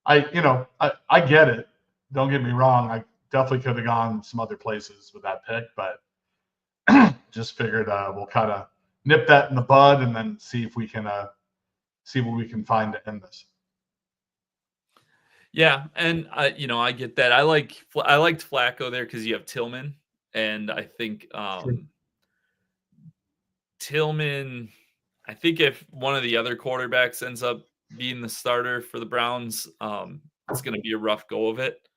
I get it. Don't get me wrong. I definitely could have gone some other places with that pick, but just figured we'll kind of nip that in the bud and then see if we can see what we can find to end this. Yeah, and I get that. I liked Flacco there because you have Tillman, and I think Tillman. I think if one of the other quarterbacks ends up being the starter for the Browns, it's going to be a rough go of it.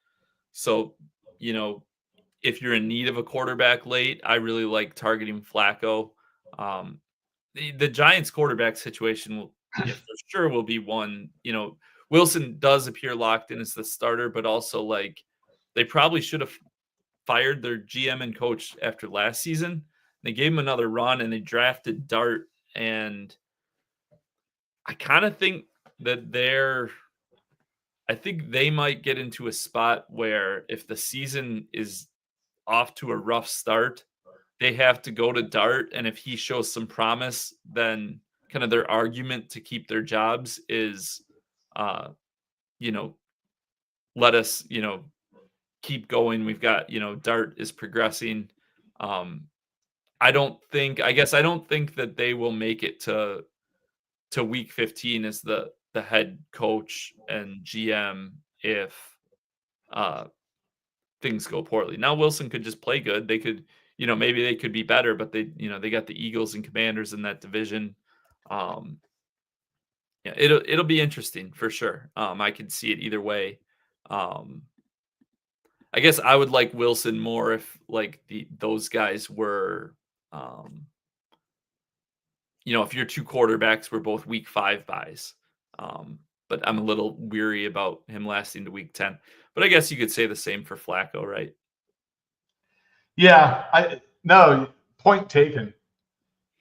So, if you're in need of a quarterback late, I really like targeting Flacco. The Giants quarterback situation will, for sure, will be one. Wilson does appear locked in as the starter, but also like they probably should have fired their GM and coach after last season. They gave him another run and they drafted Dart. And I kind of think that I think they might get into a spot where if the season is off to a rough start, they have to go to Dart. And if he shows some promise, then kind of their argument to keep their jobs is, let us, keep going. We've got, Dart is progressing. I don't think that they will make it to week 15 as the head coach and GM if things go poorly. Now Wilson could just play good. They could, maybe they could be better, but they got the Eagles and Commanders in that division. Yeah, it'll be interesting for sure. I can see it either way. I guess I would like Wilson more if like those guys were, if your two quarterbacks were both week 5 buys. But I'm a little weary about him lasting to week 10. But I guess you could say the same for Flacco, right? Yeah, no, point taken.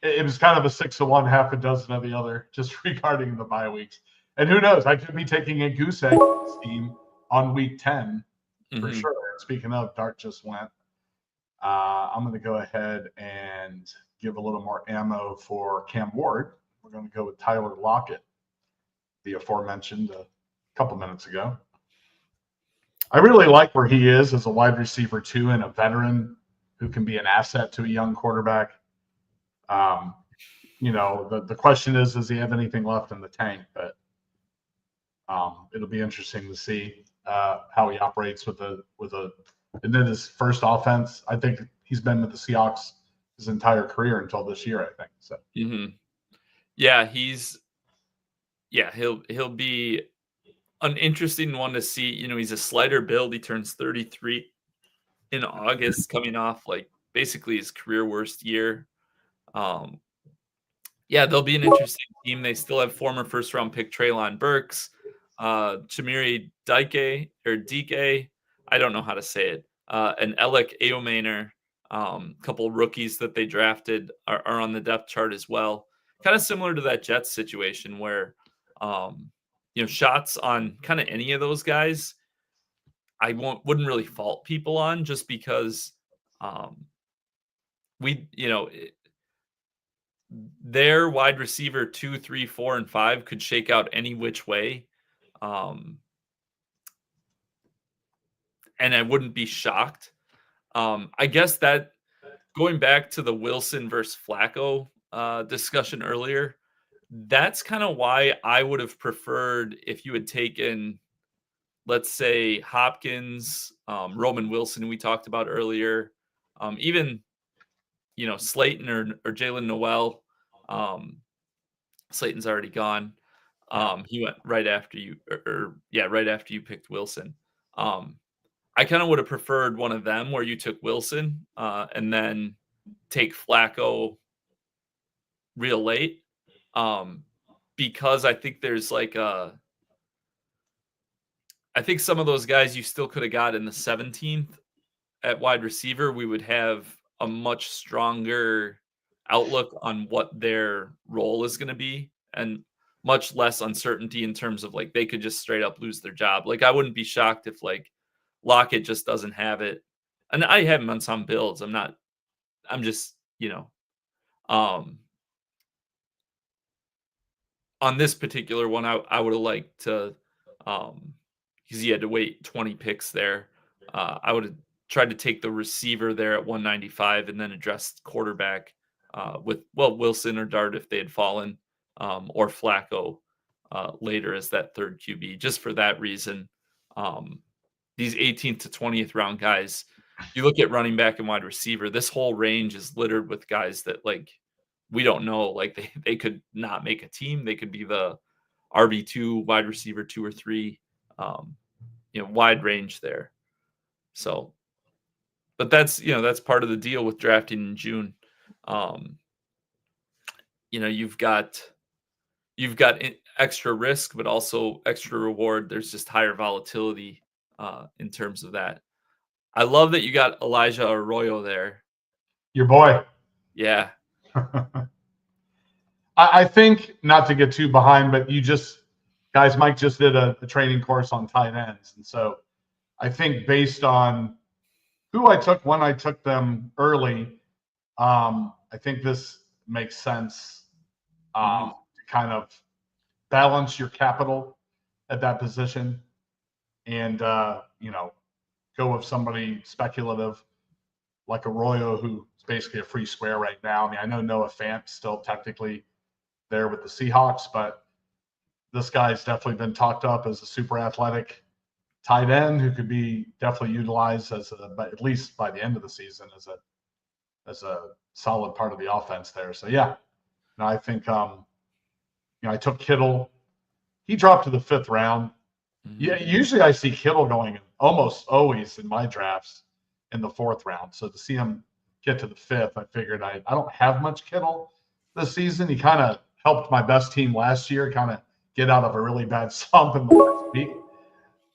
It was kind of a 6 of one, half a dozen of the other, just regarding the bye weeks. And who knows? I could be taking a goose egg team on week 10 for sure. Speaking of, Dart just went. I'm going to go ahead and give a little more ammo for Cam Ward. We're going to go with Tyler Lockett. the aforementioned a couple minutes ago. I really like where he is as a wide receiver too, and a veteran who can be an asset to a young quarterback. The question is, does he have anything left in the tank? But it'll be interesting to see how he operates with a and then his first offense. I think he's been with the Seahawks his entire career until this year, I think. So yeah, he'll be an interesting one to see. He's a slighter build. He turns 33 in August, coming off like basically his career worst year. They'll be an interesting team. They still have former first-round pick Treylon Burks, Chamiri Dike, I don't know how to say it, and Alec Aomaner, couple rookies that they drafted are on the depth chart as well. Kind of similar to that Jets situation where, shots on kind of any of those guys, I wouldn't really fault people on, just because their wide receiver 2, 3, 4, and 5 could shake out any which way. And I wouldn't be shocked. I guess that going back to the Wilson versus Flacco discussion earlier, that's kind of why I would have preferred if you had taken, let's say, Hopkins, Roman Wilson, we talked about earlier, even, Slayton or Jalen Noel. Slayton's already gone. He went right after you, right after you picked Wilson. I kind of would have preferred one of them where you took Wilson and then take Flacco real late, because I think there's I think some of those guys you still could have got in the 17th at wide receiver. We would have a much stronger outlook on what their role is going to be, and much less uncertainty in terms of they could just straight up lose their job. I wouldn't be shocked if Lockett just doesn't have it. And I have him on some builds. I'm just, on this particular one, I would have liked to, because he had to wait 20 picks there. I would have tried to take the receiver there at 195 and then address quarterback with Wilson or Dart if they had fallen, or Flacco later as that third QB, just for that reason. These 18th to 20th round guys, you look at running back and wide receiver, this whole range is littered with guys that we don't know. They could not make a team. They could be the RB2, wide receiver 2 or 3, wide range there. So, but that's part of the deal with drafting in June. You've got extra risk, but also extra reward. There's just higher volatility in terms of that. I love that you got Elijah Arroyo there. Your boy. Yeah. I think, not to get too behind, but Mike just did a training course on tight ends. And so I think based on who I took when I took them early, I think this makes sense to kind of balance your capital at that position and, go with somebody speculative like Arroyo, who's basically a free square right now. I mean, I know Noah Fant's still technically there with the Seahawks, but this guy's definitely been talked up as a super athletic tight end who could be definitely utilized but at least by the end of the season as a solid part of the offense there. So yeah, I think I took Kittle. He dropped to the 5th round. Yeah, usually I see Kittle going almost always in my drafts in the 4th round. So to see him get to the 5th, I figured I don't have much Kittle this season. He kind of helped my best team last year kind of get out of a really bad slump in the last week.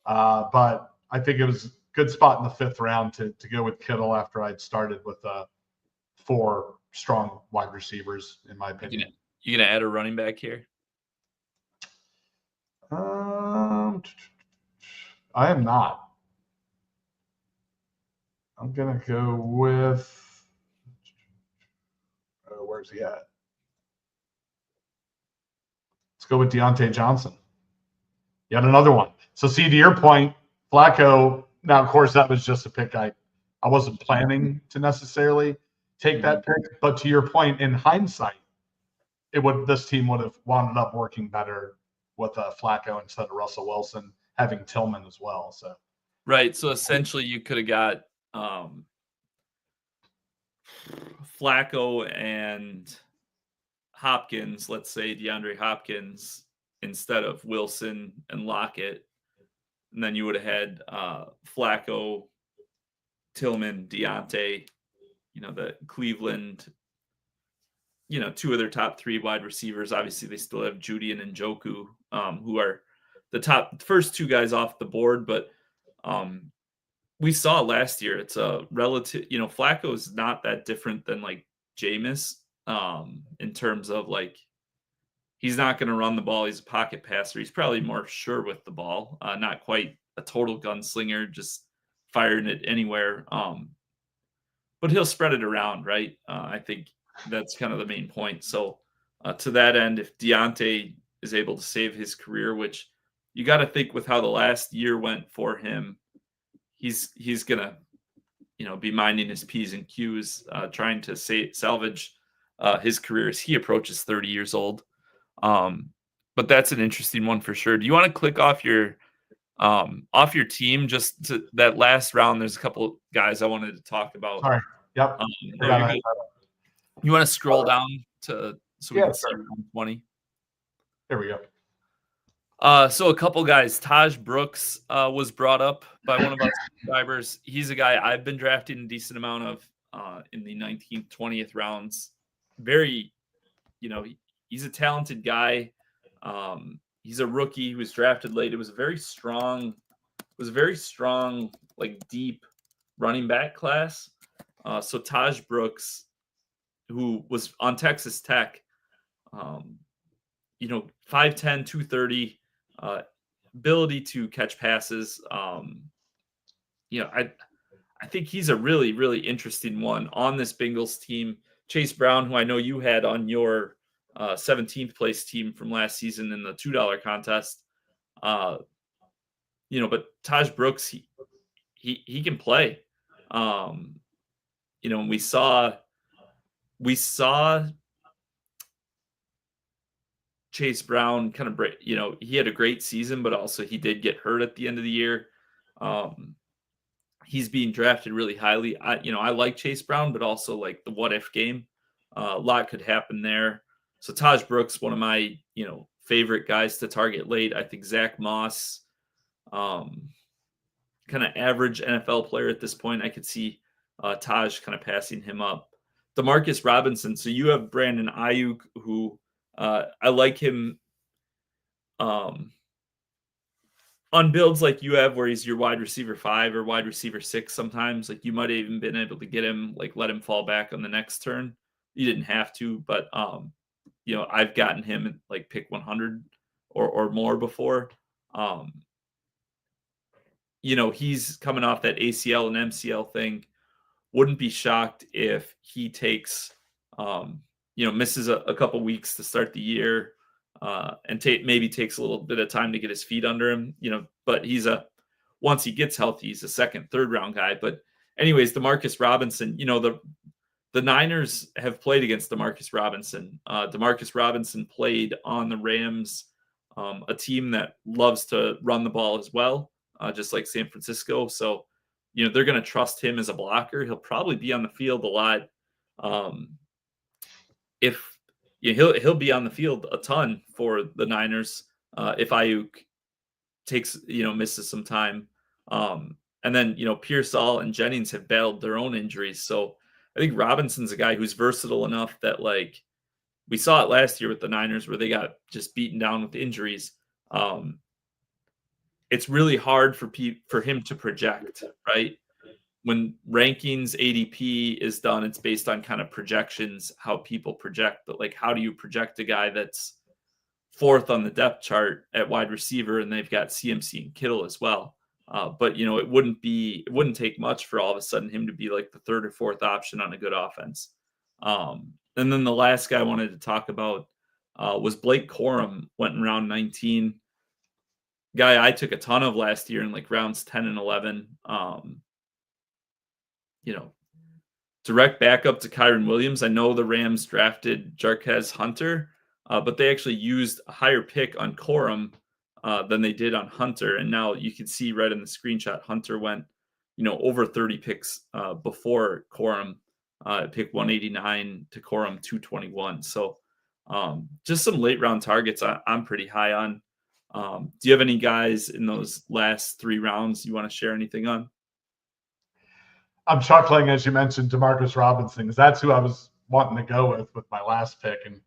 But I think it was a good spot in the 5th round to go with Kittle after I'd started with 4 strong wide receivers, in my opinion. You gonna add a running back here? I am not. I'm gonna go with. Where's he at? Let's go with Deontay Johnson. Yet another one. So see, to your point, Flacco. Now, of course, that was just a pick. I wasn't planning to necessarily take that pick, but to your point, in hindsight, this team would have wound up working better with Flacco instead of Russell Wilson having Tillman as well. So right. So essentially, you could have got Flacco and Hopkins. Let's say DeAndre Hopkins instead of Wilson and Lockett, and then you would have had Flacco, Tillman, Deontay. The Cleveland. Two of their top three wide receivers. Obviously, they still have Judy and Njoku, who are the first two guys off the board. But we saw last year, it's a relative, Flacco is not that different than like Jameis in terms of like, he's not going to run the ball. He's a pocket passer. He's probably more sure with the ball, not quite a total gunslinger, just firing it anywhere. But he'll spread it around, right? I think that's kind of the main point. So to that end, if Deontay is able to save his career, which you got to think with how the last year went for him, he's gonna be minding his P's and Q's, trying to salvage his career as he approaches 30 years old. But that's an interesting one for sure. Do you want to click off your team just to that last round? There's a couple guys I wanted to talk about. Sorry. Yep. You want to scroll down so we can see 120? There we go. So a couple guys. Taj Brooks was brought up by one of our subscribers. He's a guy I've been drafting a decent amount of in the 19th, 20th rounds. Very, he's a talented guy. He's a rookie. He was drafted late. It was a very strong, like deep running back class. So Taj Brooks, who was on Texas Tech, 5'10", 230, ability to catch passes. I think he's a really, really interesting one on this Bengals team. Chase Brown, who I know you had on your 17th place team from last season in the $2 contest. But Taj Brooks, he can play. We saw Chase Brown kind of break, he had a great season, but also he did get hurt at the end of the year. He's being drafted really highly. I like Chase Brown, but also like the what if game. A lot could happen there. So Taj Brooks, one of my, favorite guys to target late. I think Zach Moss, kind of average NFL player at this point. I could see Taj kind of passing him up. Demarcus Robinson. So you have Brandon Ayuk, who I like him on builds like you have, where he's your wide receiver 5 or wide receiver 6 sometimes. Like you might have even been able to get him, like let him fall back on the next turn. You didn't have to, but I've gotten him at like pick 100 or more before. He's coming off that ACL and MCL thing. Wouldn't be shocked if he takes, misses a couple weeks to start the year, and maybe takes a little bit of time to get his feet under him, but once he gets healthy, he's a second, third round guy. But anyways, Demarcus Robinson, the Niners have played against Demarcus Robinson. Demarcus Robinson played on the Rams, a team that loves to run the ball as well, just like San Francisco. So, they're going to trust him as a blocker. He'll probably be on the field a lot. He'll be on the field a ton for the Niners if Ayuk misses some time. And then, Pearsall and Jennings have battled their own injuries. So I think Robinson's a guy who's versatile enough that, like, we saw it last year with the Niners where they got just beaten down with injuries. It's really hard for him to project, right? When rankings ADP is done, it's based on kind of projections, how people project. But like, how do you project a guy that's 4th on the depth chart at wide receiver, and they've got CMC and Kittle as well? But it wouldn't take much for all of a sudden him to be like the 3rd or 4th option on a good offense. And then the last guy I wanted to talk about was Blake Corum, went in round 19. guy I took a ton of last year in like rounds 10 and 11. You know, direct backup to Kyron Williams. I know the Rams drafted Jarquez Hunter, but they actually used a higher pick on Corum than they did on Hunter. And now you can see right in the screenshot, Hunter went, over 30 picks before Corum, pick 189 to Corum 221. So just some late round targets I'm pretty high on. Do you have any guys in those last 3 rounds you want to share anything on? I'm chuckling as you mentioned Demarcus Robinson, because that's who I was wanting to go with my last pick, and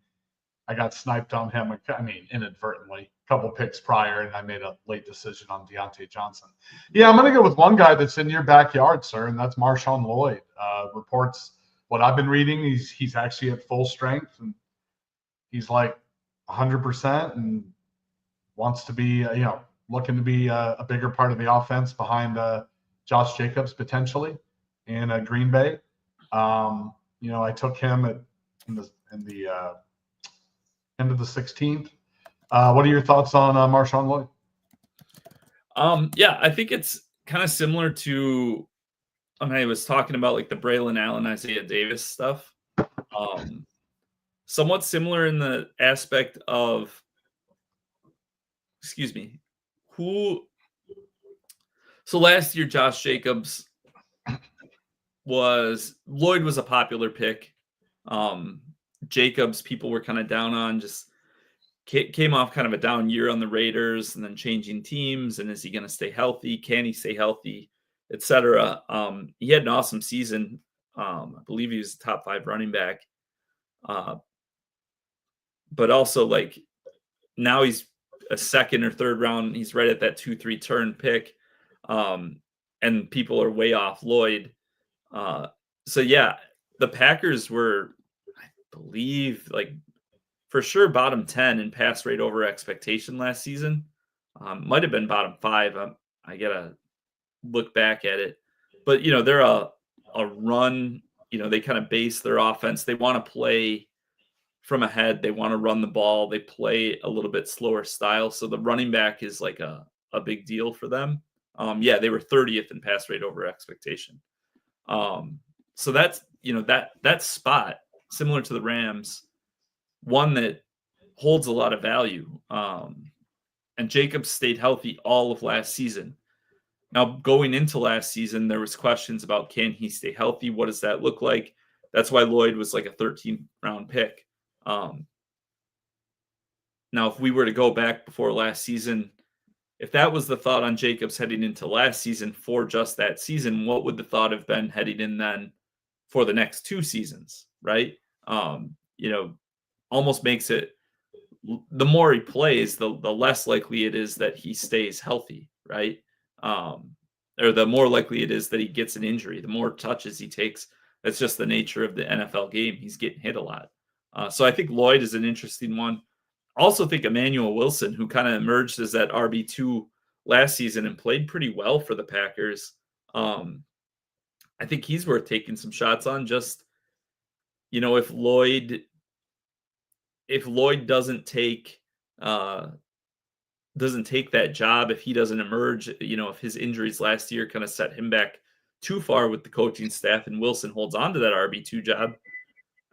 I got sniped on him. I mean, inadvertently, a couple picks prior, and I made a late decision on Deontay Johnson. Yeah, I'm going to go with one guy that's in your backyard, sir, and that's Marshawn Lloyd. Reports what I've been reading, he's actually at full strength, and he's like 100%, and wants to be, looking to be a bigger part of the offense behind Josh Jacobs potentially in Green Bay. I took him in the end of the 16th. What are your thoughts on Marshawn Lloyd? Yeah, I think it's kind of similar to when I was talking about like the Braylon Allen, Isaiah Davis stuff. Somewhat similar in the aspect of, so last year Josh Jacobs Lloyd was a popular pick. Jacobs, people were kind of down on, just came off kind of a down year on the Raiders and then changing teams. And is he going to stay healthy? Can he stay healthy, etc.? He had an awesome season. I believe he was a top 5 running back. But also like now he's a second or third round. He's right at that 2-3 turn pick. And people are way off Lloyd. So yeah, the Packers were, I believe, like for sure bottom 10 in pass rate over expectation last season. Might have been bottom 5. I gotta look back at it, but they're a run. They kind of base their offense. They want to play from ahead. They want to run the ball. They play a little bit slower style. So the running back is like a big deal for them. Yeah, they were 30th in pass rate over expectation. So that's, that spot, similar to the Rams, one that holds a lot of value. And Jacobs stayed healthy all of last season. Now, going into last season, there was questions about, can he stay healthy? What does that look like? That's why Lloyd was like a 13th round pick. Now, if we were to go back before last season, if that was the thought on Jacobs heading into last season for just that season, what would the thought have been heading in then for the next 2 seasons, right? Almost makes it, the more he plays, the less likely it is that he stays healthy, right? Or the more likely it is that he gets an injury, the more touches he takes. That's just the nature of the NFL game. He's getting hit a lot. So I think Lloyd is an interesting one. Also think Emmanuel Wilson, who kind of emerged as that RB2 last season and played pretty well for the Packers. I think he's worth taking some shots on. Just, if Lloyd doesn't take that job, if he doesn't emerge, if his injuries last year kind of set him back too far with the coaching staff and Wilson holds on to that RB2 job.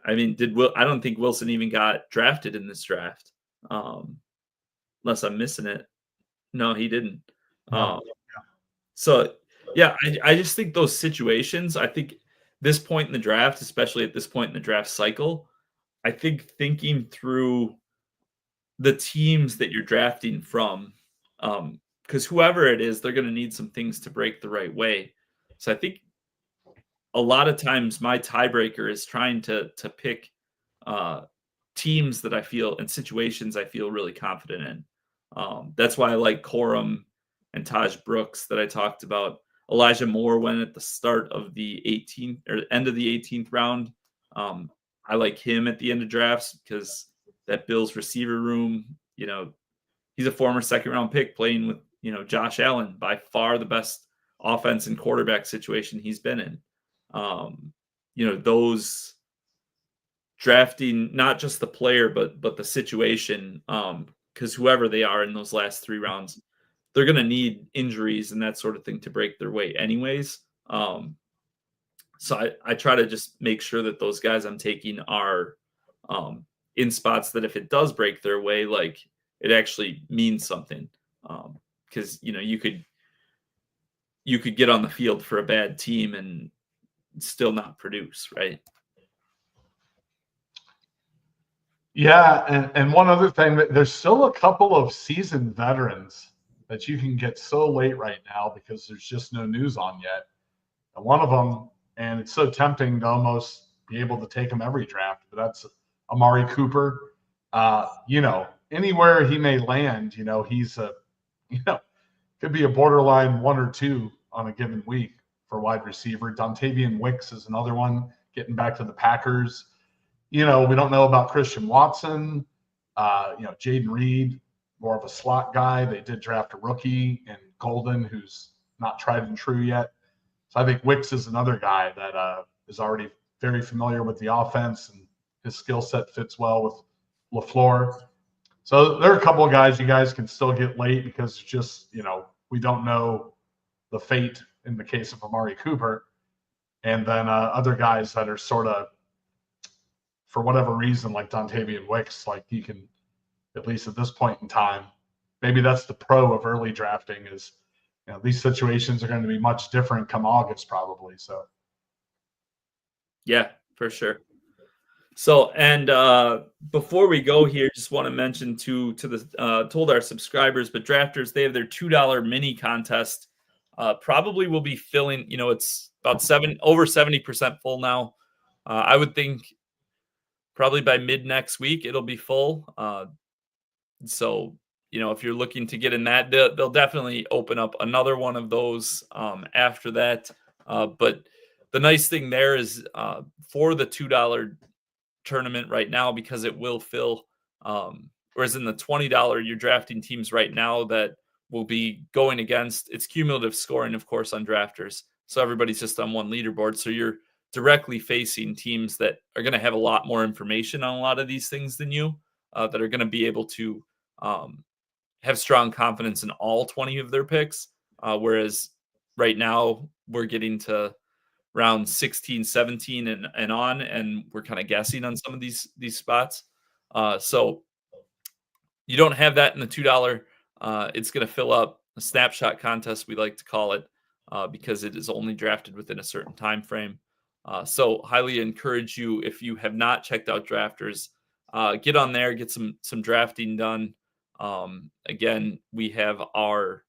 I mean, I don't think Wilson even got drafted in this draft. Unless I'm missing it. No, he didn't. So yeah, I just think those situations, I think this point in the draft, especially at this point in the draft cycle, I think thinking through the teams that you're drafting from, because whoever it is, they're going to need some things to break the right way. So I think a lot of times my tiebreaker is trying to pick teams that I feel and situations I feel really confident in. That's why I like Corum and Taj Brooks that I talked about. Elijah Moore went at the start of the 18th or end of the 18th round. I like him at the end of drafts because that Bills receiver room, he's a former 2nd round pick playing with, Josh Allen, by far the best offense and quarterback situation he's been in. Those drafting not just the player but the situation, because whoever they are in those last 3 rounds, they're going to need injuries and that sort of thing to break their way anyways. So I try to just make sure that those guys I'm taking are in spots that if it does break their way, like it actually means something. Because you could get on the field for a bad team and still not produce, right? Yeah, and one other thing, that there's still a couple of seasoned veterans that you can get so late right now because there's just no news on yet. And one of them, and it's so tempting to almost be able to take him every draft, but that's Amari Cooper. Anywhere he may land, he's could be a borderline 1 or 2 on a given week for wide receiver. Dontavian Wicks is another one getting back to the Packers. We don't know about Christian Watson. Jaden Reed, more of a slot guy. They did draft a rookie in Golden who's not tried and true yet. So I think Wicks is another guy that is already very familiar with the offense, and his skill set fits well with LaFleur. So there are a couple of guys you guys can still get late because it's just, we don't know the fate in the case of Amari Cooper. And then other guys that are sort of, for whatever reason, like Dontavian Wicks, like he can, at least at this point in time, maybe that's the pro of early drafting is, these situations are going to be much different come August probably. So. Yeah, for sure. So, and before we go here, just want to mention told our subscribers, but drafters, they have their $2 mini contest. Probably will be filling, it's about over 70% full now. I would think probably by mid next week, it'll be full. So, if you're looking to get in that, they'll definitely open up another one of those after that. But the nice thing there is for the $2 tournament right now, because it will fill, whereas in the $20 you're drafting teams right now that will be going against, it's cumulative scoring, of course, on drafters, so everybody's just on one leaderboard, so you're directly facing teams that are going to have a lot more information on a lot of these things than you, that are going to be able to have strong confidence in all 20 of their picks, whereas right now we're getting to round 16, 17 and on, and we're kind of guessing on some of these spots. So you don't have that in the $2. It's going to fill up a snapshot contest, we like to call it, because it is only drafted within a certain time frame. So highly encourage you, if you have not checked out Drafters, get on there, get some drafting done. Again, we have our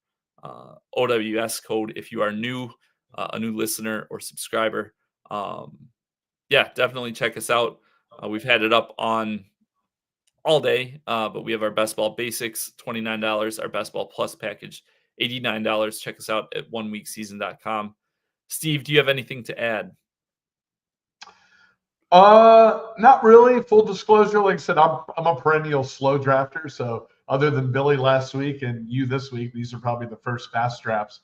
OWS code if you are new, a new listener or subscriber. Yeah, definitely check us out. We've had it up on all day, but we have our Best Ball Basics, $29, our Best Ball Plus package, $89. Check us out at oneweekseason.com. Steve, do you have anything to add? Not really. Full disclosure, like I said, I'm a perennial slow drafter. So other than Billy last week and you this week, these are probably the first fast drafts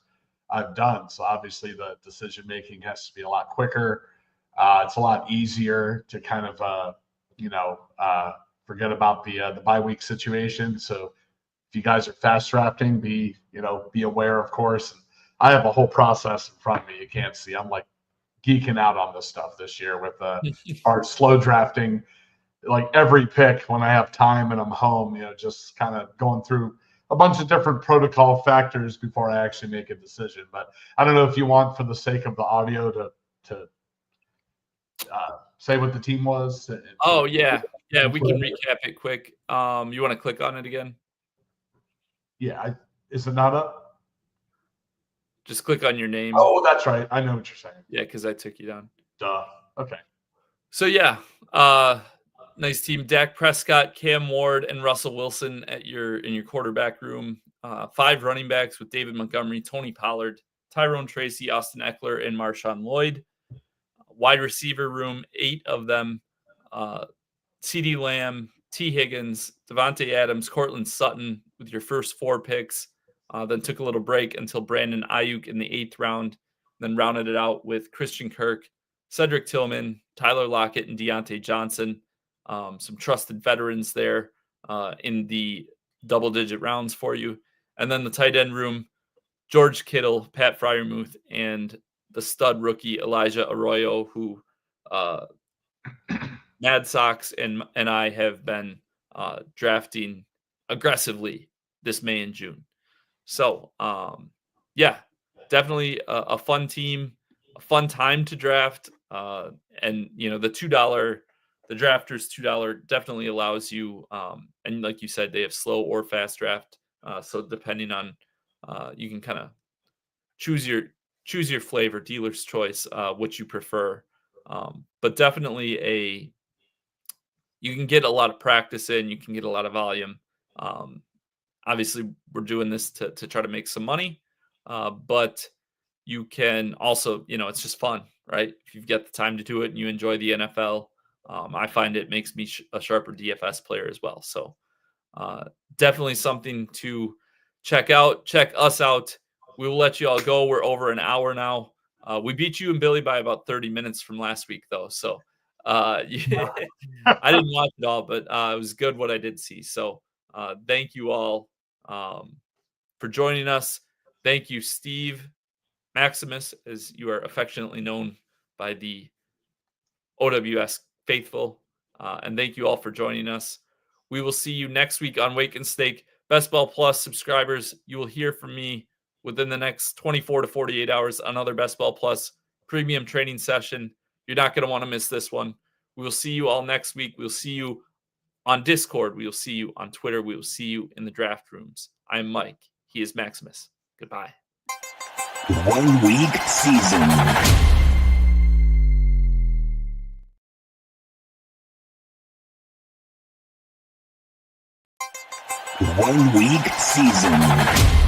I've done. So obviously the decision making has to be a lot quicker. It's a lot easier to kind of forget about the bye week situation. So if you guys are fast drafting, be aware, of course. And I have a whole process in front of me. You can't see. I'm like geeking out on this stuff this year with our slow drafting, like every pick when I have time and I'm home, just kind of going through a bunch of different protocol factors before I actually make a decision. But I don't know if you want, for the sake of the audio, to say what the team was. Oh, yeah. Yeah, we can recap it quick. You want to click on it again? Yeah. Is it not up? Just click on your name. Oh, that's right. I know what you're saying. Yeah, because I took you down. Duh. Okay. So, yeah, nice team. Dak Prescott, Cam Ward, and Russell Wilson in your quarterback room. 5 running backs with David Montgomery, Tony Pollard, Tyrone Tracy, Austin Eckler, and Marshawn Lloyd. Wide receiver room, 8 of them. CeeDee Lamb, T. Higgins, Devontae Adams, Cortland Sutton with your first 4 picks. Then took a little break until Brandon Ayuk in the 8th round. Then rounded it out with Christian Kirk, Cedric Tillman, Tyler Lockett, and Deontay Johnson. Some trusted veterans there in the double-digit rounds for you. And then the tight end room, George Kittle, Pat Freiermuth, and the stud rookie Elijah Arroyo, who Mad Sox and I have been drafting aggressively this May and June. So, yeah, definitely a fun team, a fun time to draft. And, the drafters $2 definitely allows you, and like you said, they have slow or fast draft. So depending on, you can kind of choose your flavor, dealer's choice, what you prefer. But definitely you can get a lot of practice in, you can get a lot of volume. Obviously, we're doing this to try to make some money, but you can also, it's just fun, right? If you've got the time to do it and you enjoy the NFL, I find it makes me a sharper DFS player as well. So definitely something to check out. Check us out. We will let you all go. We're over an hour now. We beat you and Billy by about 30 minutes from last week, though. So I didn't watch it all, but it was good what I did see. So thank you all for joining us. Thank you, Steve Maximus, as you are affectionately known by the OWS faithful. And thank you all for joining us. We will see you next week on Wake and Stake. Best Ball Plus subscribers, you will hear from me within the next 24 to 48 hours, another Best Ball Plus premium training session. You're not going to want to miss this one. We will see you all next week. We'll see you on Discord. We will see you on Twitter. We will see you in the draft rooms. I am Mike. He is Maximus. Goodbye. 1 week season. 1 week season.